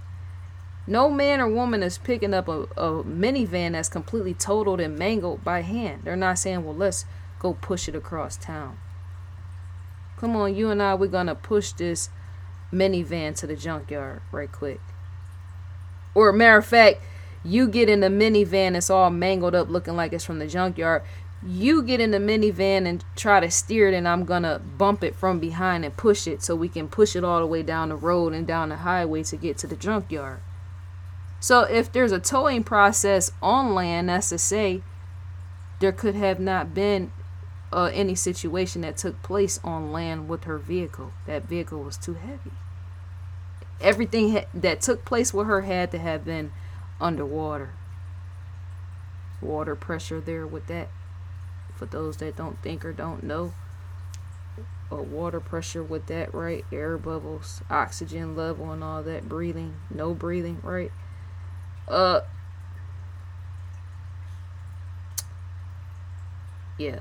No man or woman is picking up a minivan that's completely totaled and mangled by hand. They're not saying, well, let's go push it across town. Come on, you and I, we're going to push this minivan to the junkyard right quick. Or matter of fact, you get in the minivan, it's all mangled up looking like it's from the junkyard. You get in the minivan and try to steer it, and I'm going to bump it from behind and push it so we can push it all the way down the road and down the highway to get to the junkyard. So if there's a towing process on land, that's to say there could have not been any situation that took place on land with her vehicle. That vehicle was too heavy. Everything that took place with her had to have been underwater. Water pressure there with that. For those that don't think or don't know, water pressure with that, right? Air bubbles, oxygen level, and all that. Breathing, no breathing, right? Yeah.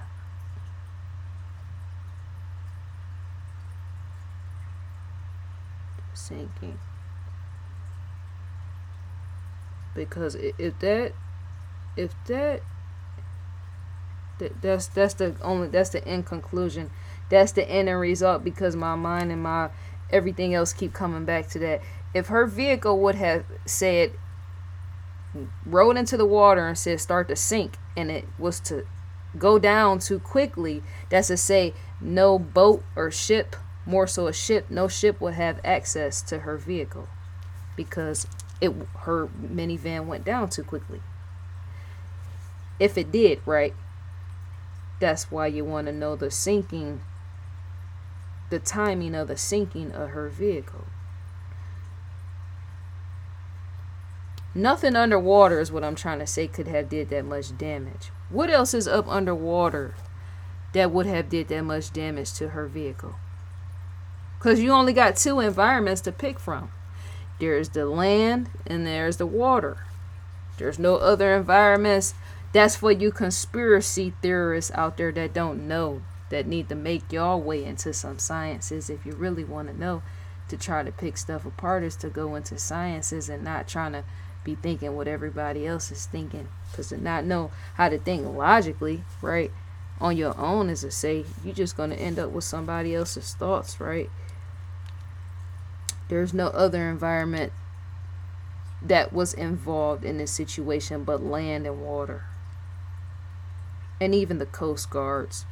Sinking. Because that's the end conclusion. That's the end result, because my mind and my everything else keep coming back to that. If her vehicle would have said, rode into the water and said start to sink, and it was to go down too quickly, that's to say no boat or ship, more so a ship, no ship would have access to her vehicle, because her minivan went down too quickly. If it did, right? That's why you want to know the sinking, the timing of the sinking of her vehicle. Nothing underwater is what I'm trying to say could have did that much damage. What else is up underwater that would have did that much damage to her vehicle? Because you only got two environments to pick from. There's the land and there's the water. There's no other environments. That's for you conspiracy theorists out there that don't know, that need to make y'all way into some sciences. If you really want to know, to try to pick stuff apart is to go into sciences and not trying to be thinking what everybody else is thinking. Because to not know how to think logically, right, on your own is to say you're just going to end up with somebody else's thoughts, right? There's no other environment that was involved in this situation but land and water. And even the Coast Guards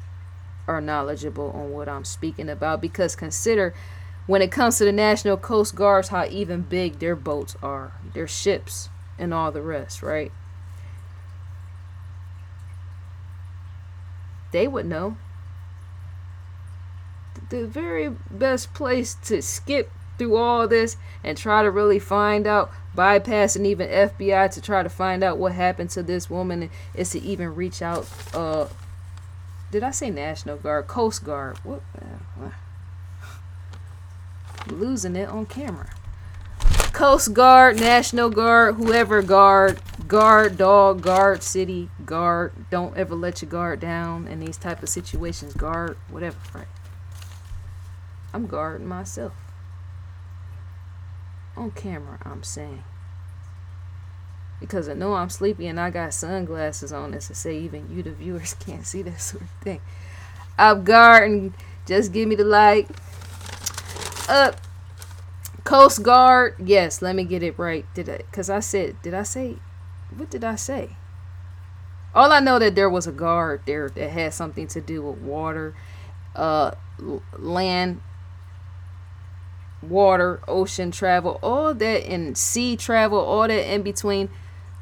are knowledgeable on what I'm speaking about, because consider when it comes to the National Coast Guards how even big their boats are, their ships and all the rest, right? They would know. The very best place to skip through all this and try to really find out, bypassing even FBI to try to find out what happened to this woman, is to even reach out. Did I say National Guard? Coast Guard. What? Losing it on camera. Coast Guard, National Guard, whoever guard, dog, guard, city, guard. Don't ever let your guard down in these type of situations. Guard, whatever, right? I'm guarding myself. On camera, I'm saying. Because I know I'm sleepy and I got sunglasses on, as to say even you, the viewers, can't see that sort of thing. I'm guarding. Just give me the light. Up. Coast Guard. Yes, let me get it right. Did I say, what did I say? All I know that there was a guard there that had something to do with water, land, water, ocean travel, all that, and sea travel, all that in between.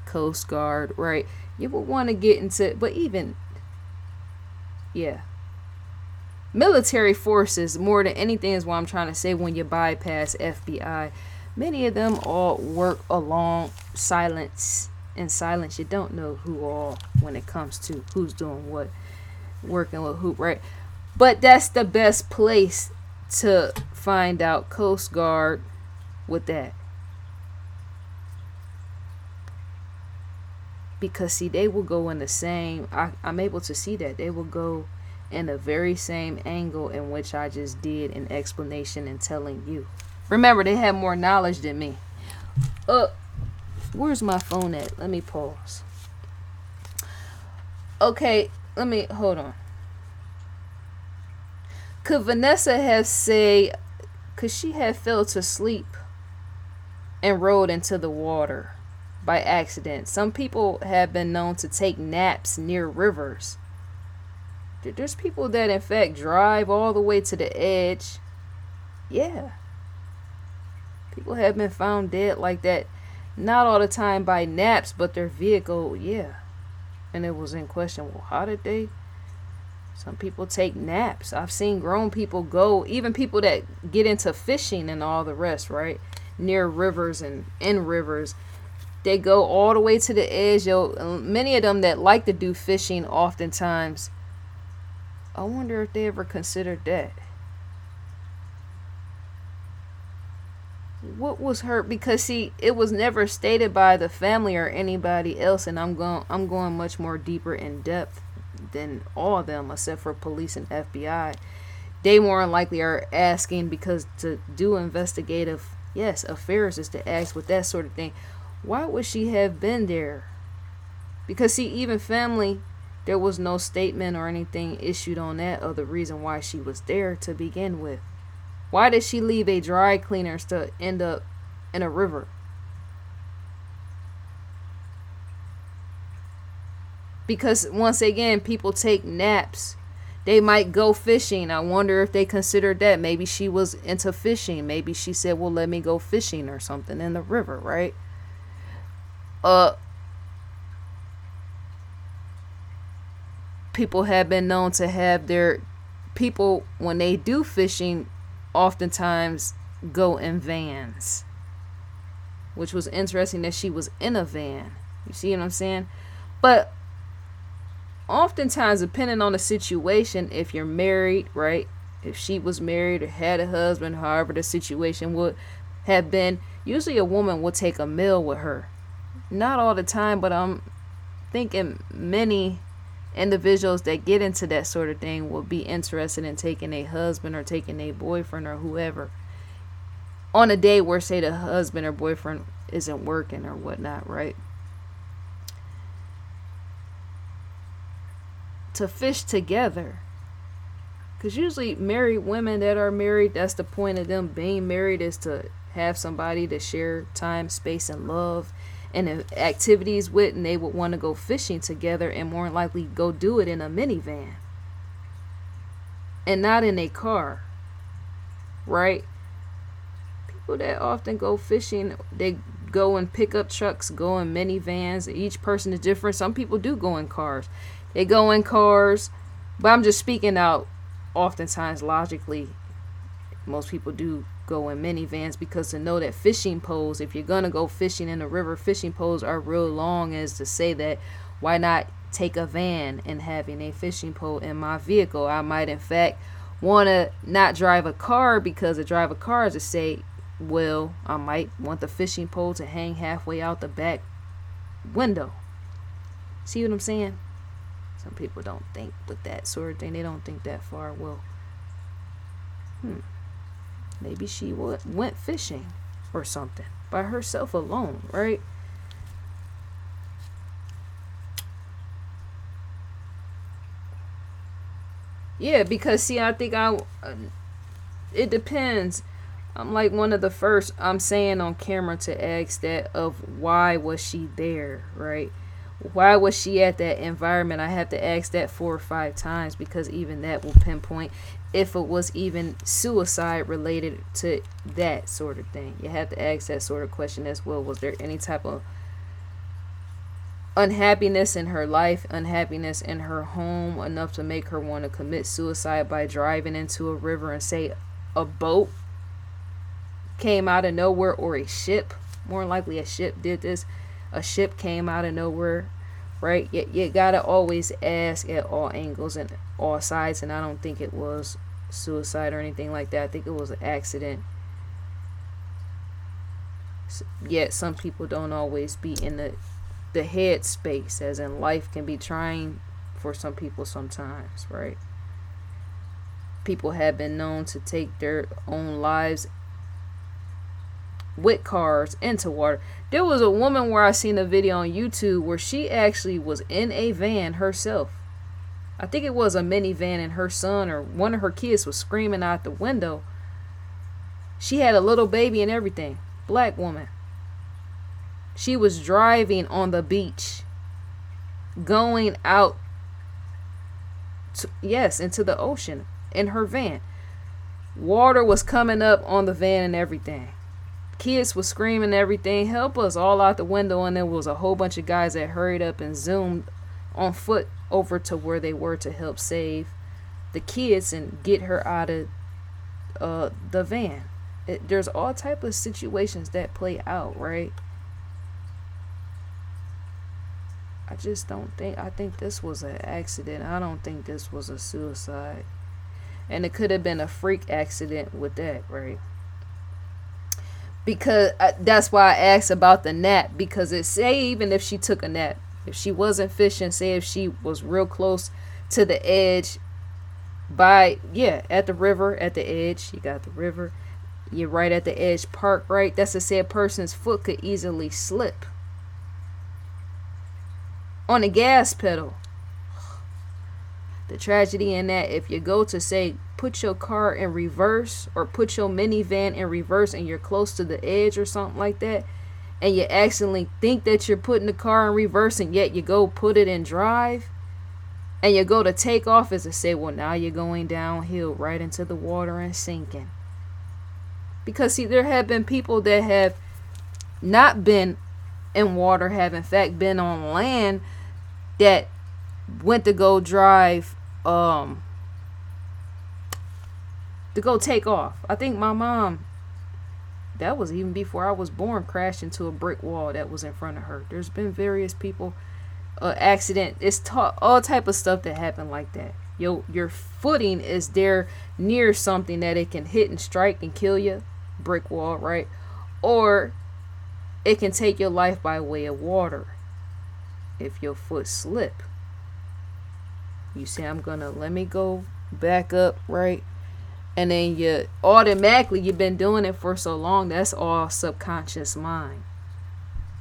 Coast Guard, right? You would want to get into, but even, yeah, military forces more than anything is what I'm trying to say. When you bypass FBI, many of them all work along silence. In silence, you don't know who all, when it comes to who's doing what, working with who, right? But that's the best place to find out. Coast Guard with that. Because see, they will go in the same, I'm able to see that they will go in the very same angle in which I just did an explanation and telling you. Remember, they have more knowledge than me. Where's my phone at? Let me pause. Okay, hold on. Could Vanessa have could she have fell to sleep and rolled into the water by accident? Some people have been known to take naps near rivers. There's people that in fact drive all the way to the edge. Yeah. People have been found dead like that. Not all the time by naps, but their vehicle, yeah. And it was in question, well, how did they? Some people take naps. I've seen grown people go, even people that get into fishing and all the rest, right? Near rivers and in rivers. They go all the way to the edge. Many of them that like to do fishing oftentimes, I wonder if they ever considered that. What was hurt? Because see, it was never stated by the family or anybody else, and I'm going much more deeper in depth than all of them, except for police and FBI. They more than likely are asking, because to do investigative, yes, affairs is to ask with that sort of thing. Why would she have been there? Because see, even family, there was no statement or anything issued on that of the reason why she was there to begin with. Why did she leave a dry cleaners to end up in a river? Because once again, people take naps. They might go fishing. I wonder if they considered that. Maybe she was into fishing. Maybe she said, well, let me go fishing or something in the river, right? People have been known to have their people, when they do fishing, oftentimes go in vans, which was interesting that she was in a van. You see what I'm saying? But oftentimes, depending on the situation, if you're married, right, if she was married or had a husband, however the situation would have been, usually a woman will take a meal with her. Not all the time, but I'm thinking many individuals that get into that sort of thing will be interested in taking a husband or taking a boyfriend or whoever on a day where, say, the husband or boyfriend isn't working or whatnot, right? To fish together. Because usually married women that are married, that's the point of them being married, is to have somebody to share time, space, and love and activities with, and they would want to go fishing together and more likely go do it in a minivan and not in a car, right? People that often go fishing, they go in pickup trucks, go in minivans. Each person is different. Some people do go in cars. They go in cars, but I'm just speaking out oftentimes logically. Most people do go in minivans because to know that fishing poles, if you're gonna go fishing in the river, fishing poles are real long, as to say that why not take a van and having a fishing pole in my vehicle. I might in fact want to not drive a car, because to drive a car is to say, well, I might want the fishing pole to hang halfway out the back window. See what I'm saying? Some people don't think with that sort of thing. They don't think that far. Well, maybe she went fishing or something by herself alone, right? Yeah, because see, I think it depends. I'm like one of the first I'm saying on camera to ask that of why was she there, right? Why was she at that environment? I have to ask that 4 or 5 times, because even that will pinpoint if it was even suicide related to that sort of thing. You have to ask that sort of question as well. Was there any type of unhappiness in her life, unhappiness in her home, enough to make her want to commit suicide by driving into a river, and say a boat came out of nowhere, or a ship? More likely a ship did this. A ship came out of nowhere, right? You gotta always ask at all angles and all sides, and I don't think it was suicide or anything like that. I think it was an accident. Yet some people don't always be in the head space, as in life can be trying for some people sometimes, right? People have been known to take their own lives with cars into water. There was a woman where I seen a video on YouTube where she actually was in a van herself. I think it was a minivan, and her son or one of her kids was screaming out the window. She had a little baby and everything. Black woman. She was driving on the beach, going out into the ocean in her van. Water was coming up on the van and everything. Kids was screaming everything, help us, all out the window, and there was a whole bunch of guys that hurried up and zoomed on foot over to where they were to help save the kids and get her out of the van. There's all type of situations that play out, right? I think this was an accident. I don't think this was a suicide. And it could have been a freak accident with that, right? Because that's why I asked about the nap, because it say even if she took a nap, if she wasn't fishing, say if she was real close to the edge at the river, at the edge, you got the river, you're right at the edge, park, right? That's to say a person's foot could easily slip on the gas pedal. The tragedy in that, if you go to say put your car in reverse or put your minivan in reverse and you're close to the edge or something like that, and you accidentally think that you're putting the car in reverse and yet you go put it in drive and you go to take off, as to say, well, now you're going downhill right into the water and sinking. Because see, there have been people that have not been in water, have in fact been on land, that went to go drive to go take off. I think my mom, that was even before I was born, crashed into a brick wall that was in front of her. There's been various people accident. It's all type of stuff that happened like that. Your footing is there near something that it can hit and strike and kill you, brick wall, right? Or it can take your life by way of water if your foot slip. You say, I'm gonna let me go back up, right? And then you automatically, you've been doing it for so long, that's all subconscious mind.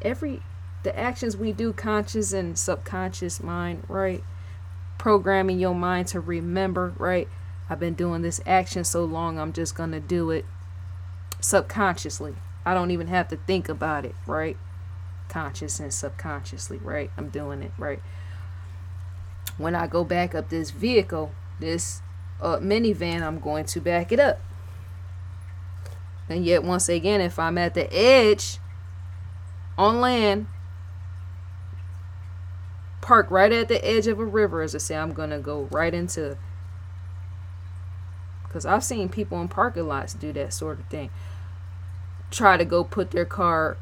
The actions we do, conscious and subconscious mind, right? Programming your mind to remember, right? I've been doing this action so long, I'm just gonna do it subconsciously. I don't even have to think about it, right? Conscious and subconsciously, right? I'm doing it, right? When I go back up this vehicle, this minivan, I'm going to back it up. And yet, once again, if I'm at the edge on land, park right at the edge of a river, as I say, I'm going to go right into, because I've seen people in parking lots do that sort of thing. Try to go put their car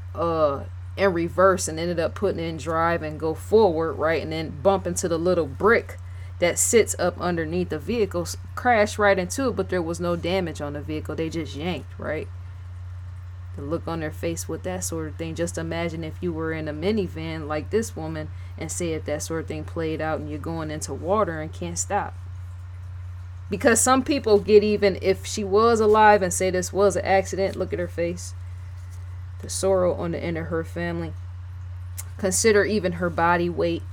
in reverse and ended up putting it in drive and go forward, right? And then bump into the little brick that sits up underneath the vehicle, crash right into it, but there was no damage on the vehicle. They just yanked, right? The look on their face with that sort of thing. Just imagine if you were in a minivan like this woman and say if that sort of thing played out and you're going into water and can't stop. Because some people get, even if she was alive and say this was an accident, look at her face. The sorrow on the end of her family. Consider even her body weight,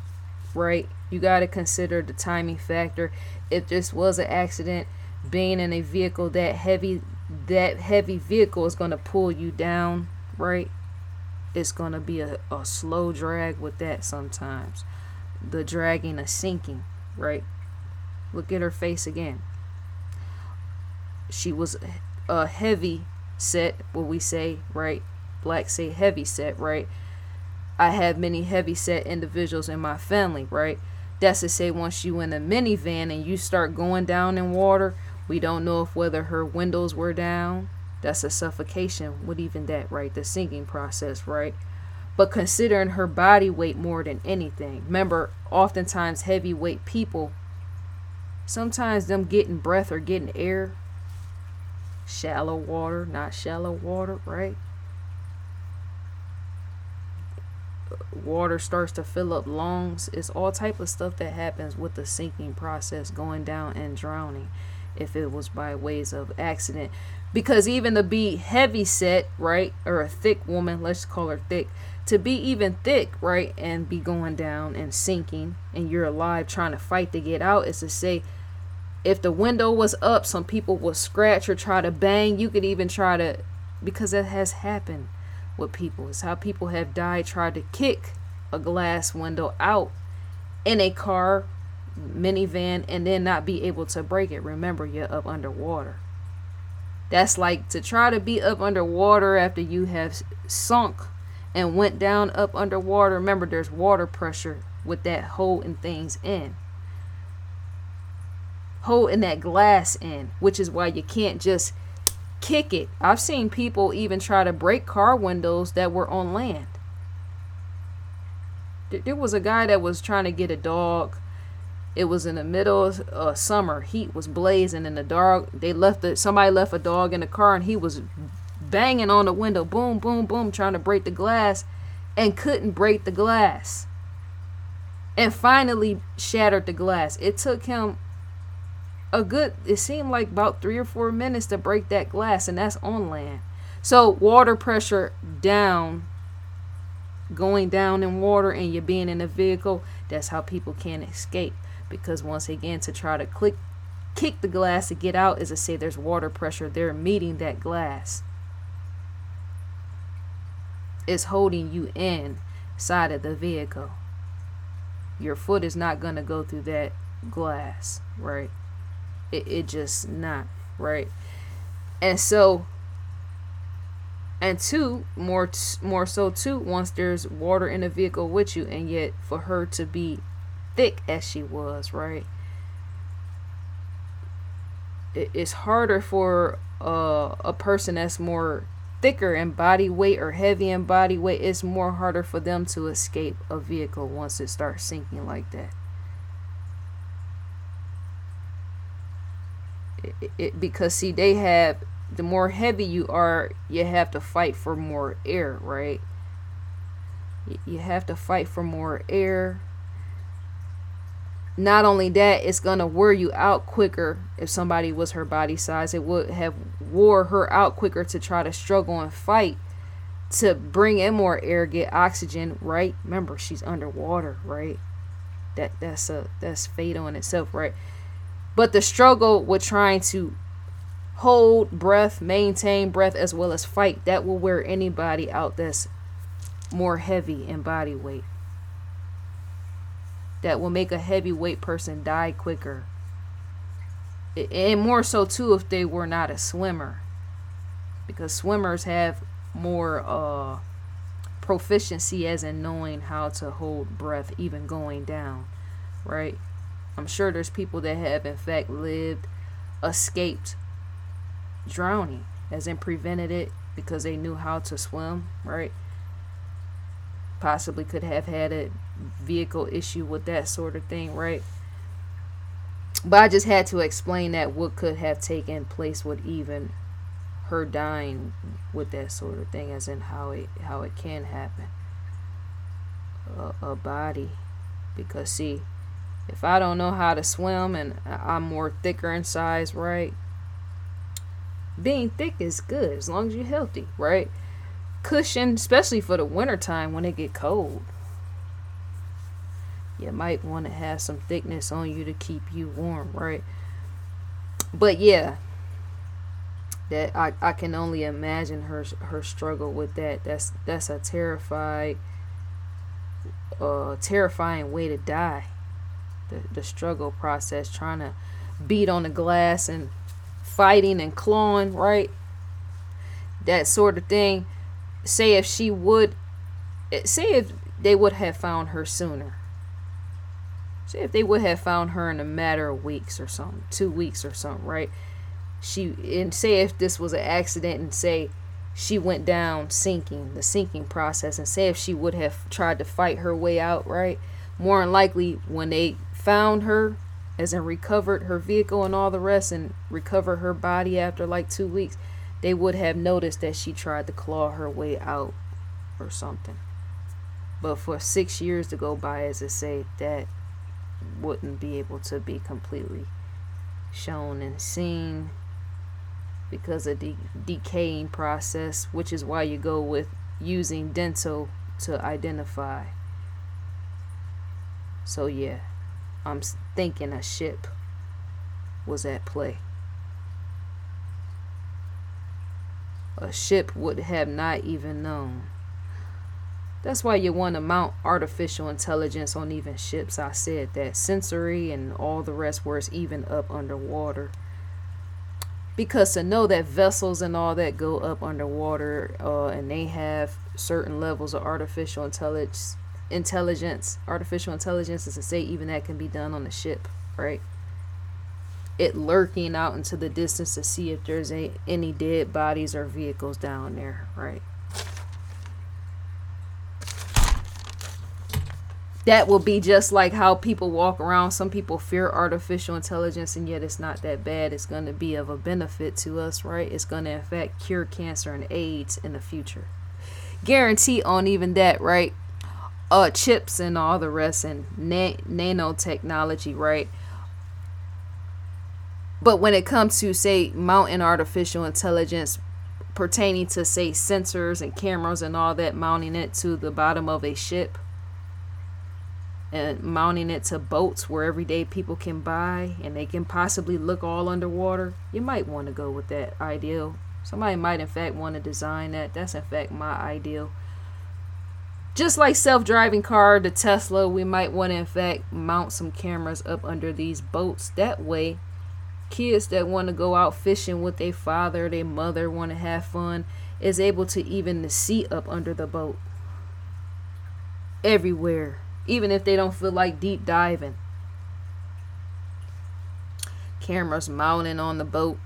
right? You got to consider the timing factor. If this was an accident, being in a vehicle that heavy vehicle is going to pull you down, right? It's going to be a slow drag with that sometimes. The dragging, a sinking, right? Look at her face again. She was a heavy set, what we say, right? Blacks say heavy set, right? I have many heavy set individuals in my family, right? That's to say, once you in a minivan and you start going down in water, we don't know if whether her windows were down. That's a suffocation with even that, right? The sinking process, right? But considering her body weight more than anything. Remember, oftentimes heavyweight people, sometimes them getting breath or getting air, shallow water, not shallow water, right? Water starts to fill up lungs. It's all type of stuff that happens with the sinking process, going down and drowning, if it was by ways of accident. Because even to be heavy set, right, or a thick woman, let's call her thick, to be even thick, right, and be going down and sinking and you're alive trying to fight to get out, is to say, if the window was up, some people would scratch or try to bang. You could even try to, because that has happened with people. It's how people have died, tried to kick a glass window out in a car, minivan, and then not be able to break it. Remember, you're up underwater. That's like to try to be up underwater after you have sunk and went down up underwater. Remember, there's water pressure with that holding things in. Holding that glass in, which is why you can't just kick it. I've seen people even try to break car windows that were on land. There was a guy that was trying to get a dog. It was in the middle of summer. Heat was blazing in the dark. Somebody left a dog in the car and he was banging on the window. Boom, boom, boom, trying to break the glass and couldn't break the glass. And finally shattered the glass. It took him it seemed like about 3 or 4 minutes to break that glass, and that's on land. So water pressure down, going down in water, and you're being in a vehicle, that's how people can't escape. Because once again, to try to kick the glass to get out is to say there's water pressure there meeting that glass. It's holding you inside of the vehicle. Your foot is not going to go through that glass, right? It just not, right? And so, and two, more so too, once there's water in the vehicle with you, and yet for her to be thick as she was, right? It's harder for a person that's more thicker in body weight or heavy in body weight. It's more harder for them to escape a vehicle once it starts sinking like that. Because see, they have, the more heavy you are, you have to fight for more air, right? You have to fight for more air. Not only that, it's gonna wear you out quicker. If somebody was her body size, it would have wore her out quicker to try to struggle and fight to bring in more air, get oxygen, right? Remember, she's underwater, right? That's fatal in itself, right? But the struggle with trying to hold breath, maintain breath, as well as fight, that will wear anybody out that's more heavy in body weight. That will make a heavyweight person die quicker. And more so too if they were not a swimmer, because swimmers have more proficiency as in knowing how to hold breath even going down, right? I'm sure there's people that have in fact escaped drowning, as in prevented it because they knew how to swim, right? Possibly could have had a vehicle issue with that sort of thing, right? But I just had to explain that what could have taken place with even her dying with that sort of thing, as in how it can happen. A body, because see, if I don't know how to swim and I'm more thicker in size, right? Being thick is good as long as you're healthy, right? Cushion, especially for the winter time when it get cold. You might want to have some thickness on you to keep you warm, right? But yeah, that I can only imagine her struggle with that. That's a terrifying way to die. The struggle process, trying to beat on the glass and fighting and clawing, right? That sort of thing. Say if they would have found her sooner. Say if they would have found her in a matter of weeks or something, 2 weeks or something, right? And say if this was an accident, and say she went down the sinking process, and say if she would have tried to fight her way out, right? More than likely, when they found her, as in recovered her vehicle and all the rest, and recovered her body after like 2 weeks, they would have noticed that she tried to claw her way out or something. But for 6 years to go by, as I say, that wouldn't be able to be completely shown and seen because of the decaying process, which is why you go with using dental to identify. So yeah, I'm thinking a ship was at play. A ship would have not even known. That's why you want to mount artificial intelligence on even ships. I said that, sensory and all the rest where it's even up underwater. Because to know that vessels and all that go up underwater, and they have certain levels of artificial intelligence. Artificial intelligence is to say even that can be done on a ship, right? It lurking out into the distance to see if there's any dead bodies or vehicles down there, right? That will be just like how people walk around. Some people fear artificial intelligence, and yet it's not that bad. It's going to be of a benefit to us, right? It's going to in fact cure cancer and AIDS in the future. Guarantee on even that, right? Chips and all the rest, and nanotechnology, right? But when it comes to, say, mounting artificial intelligence pertaining to, say, sensors and cameras and all that, mounting it to the bottom of a ship and mounting it to boats where everyday people can buy and they can possibly look all underwater, you might want to go with that ideal. Somebody might in fact want to design that. That's in fact my ideal. Just like self-driving car, the Tesla, we might want to in fact mount some cameras up under these boats. That way, kids that want to go out fishing with their father, their mother, want to have fun, is able to even see up under the boat. Everywhere. Even if they don't feel like deep diving. Cameras mounting on the boat.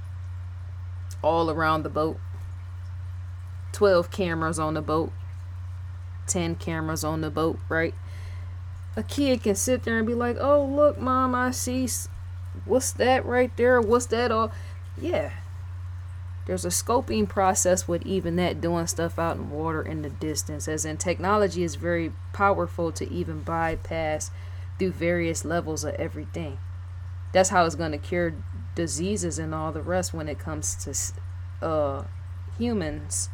All around the boat. 12 cameras on the boat. 10 cameras on the boat, right? A kid can sit there and be like, oh, look, Mom, I see what's that right there? What's that all? Yeah. There's a scoping process with even that, doing stuff out in water in the distance. As in, technology is very powerful to even bypass through various levels of everything. That's how it's going to cure diseases and all the rest when it comes to humans'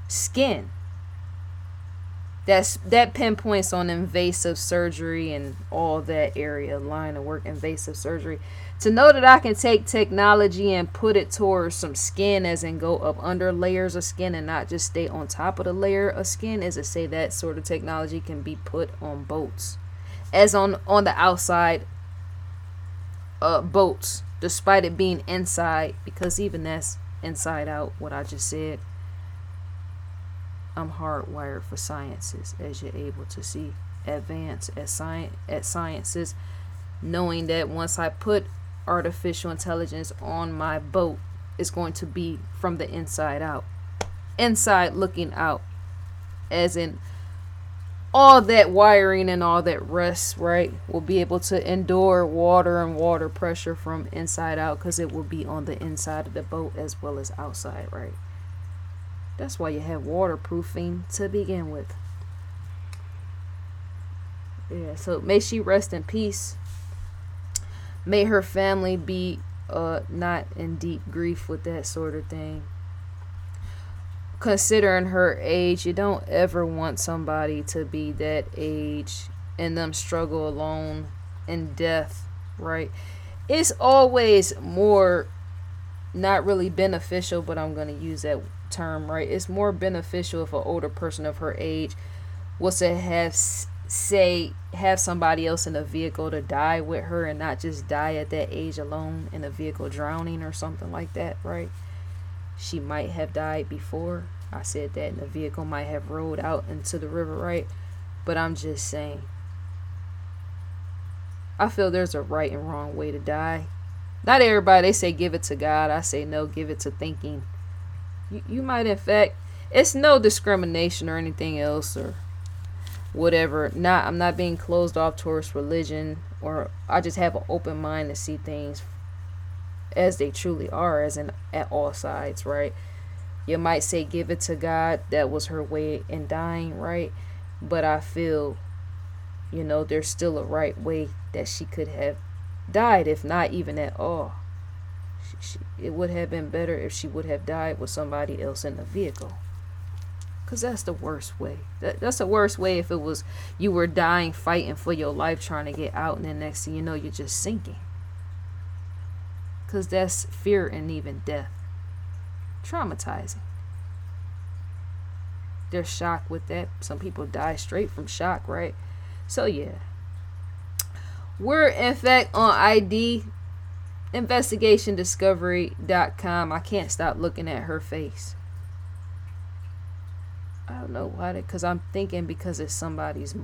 skin. That pinpoints on invasive surgery and all that area, line of work, invasive surgery. To know that I can take technology and put it towards some skin, as in go up under layers of skin and not just stay on top of the layer of skin, is to say that sort of technology can be put on boats, as on the outside boats, despite it being inside, because even that's inside out, what I just said. I'm hardwired for sciences, as you're able to see, advance at sciences, knowing that once I put artificial intelligence on my boat, it's going to be from the inside out, inside looking out, as in all that wiring and all that rest, right, will be able to endure water and water pressure from inside out, because it will be on the inside of the boat as well as outside, right? That's why you have waterproofing to begin with. Yeah, so may she rest in peace. May her family be not in deep grief with that sort of thing. Considering her age, you don't ever want somebody to be that age and them struggle alone in death, right? It's always more not really beneficial, but I'm going to use that term, right? It's more beneficial if an older person of her age was to have somebody else in a vehicle to die with her, and not just die at that age alone in a vehicle drowning or something like that, right? She might have died before I said that, and the vehicle might have rolled out into the river, right? But I'm just saying, I feel there's a right and wrong way to die. Not everybody, they say give it to God. I say no, give it to thinking. You might, in fact, it's no discrimination or anything else or whatever. I'm not being closed off towards religion, or I just have an open mind to see things as they truly are, as in at all sides, right? You might say give it to God. That was her way in dying, right? But I feel, there's still a right way that she could have died, if not even at all. It would have been better if she would have died with somebody else in the vehicle, because that's the worst way. That's the worst way if it was you were dying fighting for your life trying to get out, and then next thing you know you're just sinking, because that's fear and even death. Traumatizing. There's shock with that. Some people die straight from shock, right? So yeah, we're in fact on ID investigationdiscovery.com. I can't stop looking at her face. I don't know why, because I'm thinking because it's somebody's.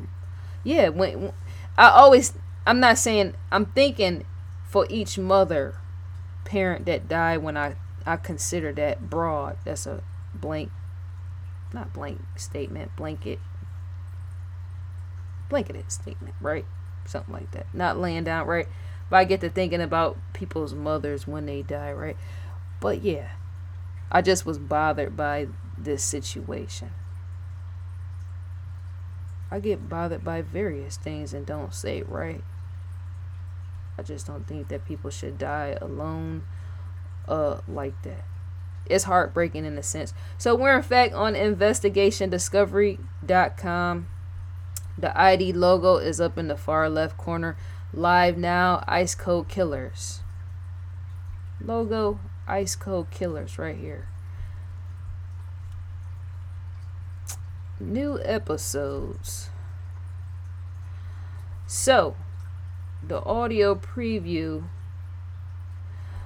Yeah, when I'm not saying, I'm thinking for each parent that died, when I consider that broad. That's a blanketed statement, right? Something like that. Not laying down, right? But I get to thinking about people's mothers when they die, right? But yeah, I just was bothered by this situation. I get bothered by various things and don't say it, right? I just don't think that people should die alone like that. It's heartbreaking in a sense. So we're in fact on investigationdiscovery.com. The ID logo is up in the far left corner. Live now, Ice Cold Killers. Logo, Ice Cold Killers right here. New episodes. So, the audio preview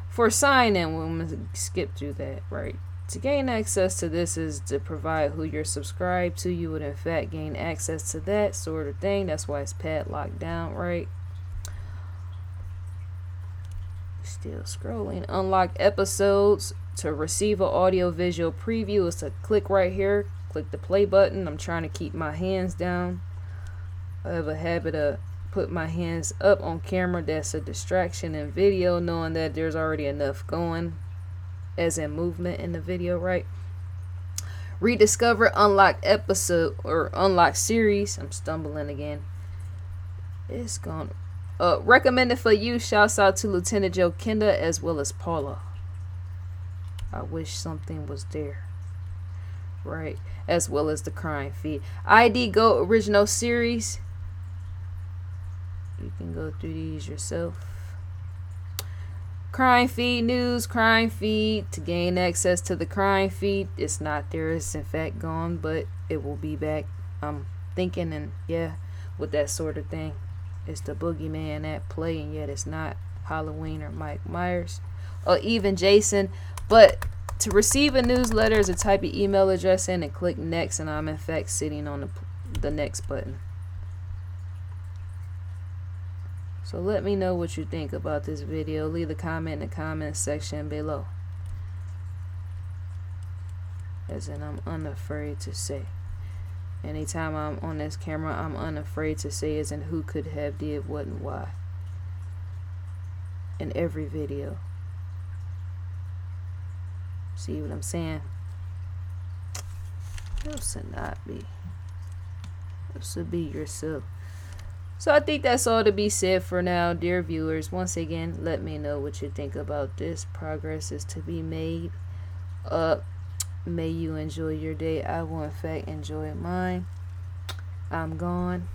for sign-in, we're going to skip through that, right? To gain access to this is to provide who you're subscribed to. You would in fact gain access to that sort of thing. That's why it's padlocked down, right? Still scrolling. Unlock episodes. To receive an audio visual preview is to click right here. Click the play button. I'm trying to keep my hands down. I have a habit of put my hands up on camera. That's a distraction in video, knowing that there's already enough going as in movement in the video, right? Rediscover unlocked episode or unlocked series. I'm stumbling again. It's gone. Recommended for you. Shouts out to Lieutenant Joe Kenda as well as Paula. I wish something was there. Right. As well as the crime feed. ID Go original series. You can go through these yourself. Crime feed news, crime feed. To gain access to the crime feed, it's not there. It's in fact gone, but it will be back. I'm thinking, and yeah, with that sort of thing. It's the boogeyman at play, and yet it's not Halloween or Mike Myers or even Jason. But to receive a newsletter is to type your email address in and click next, and I'm in fact sitting on the next button. So let me know what you think about this video. Leave a comment in the comment section below. As in, I'm unafraid to say. Anytime I'm on this camera, I'm unafraid to say as in who could have did what and why. In every video. See what I'm saying? This should not be. This should be yourself. So I think that's all to be said for now, dear viewers. Once again, let me know what you think about this. Progress is to be made. May you enjoy your day. I will in fact enjoy mine. I'm gone.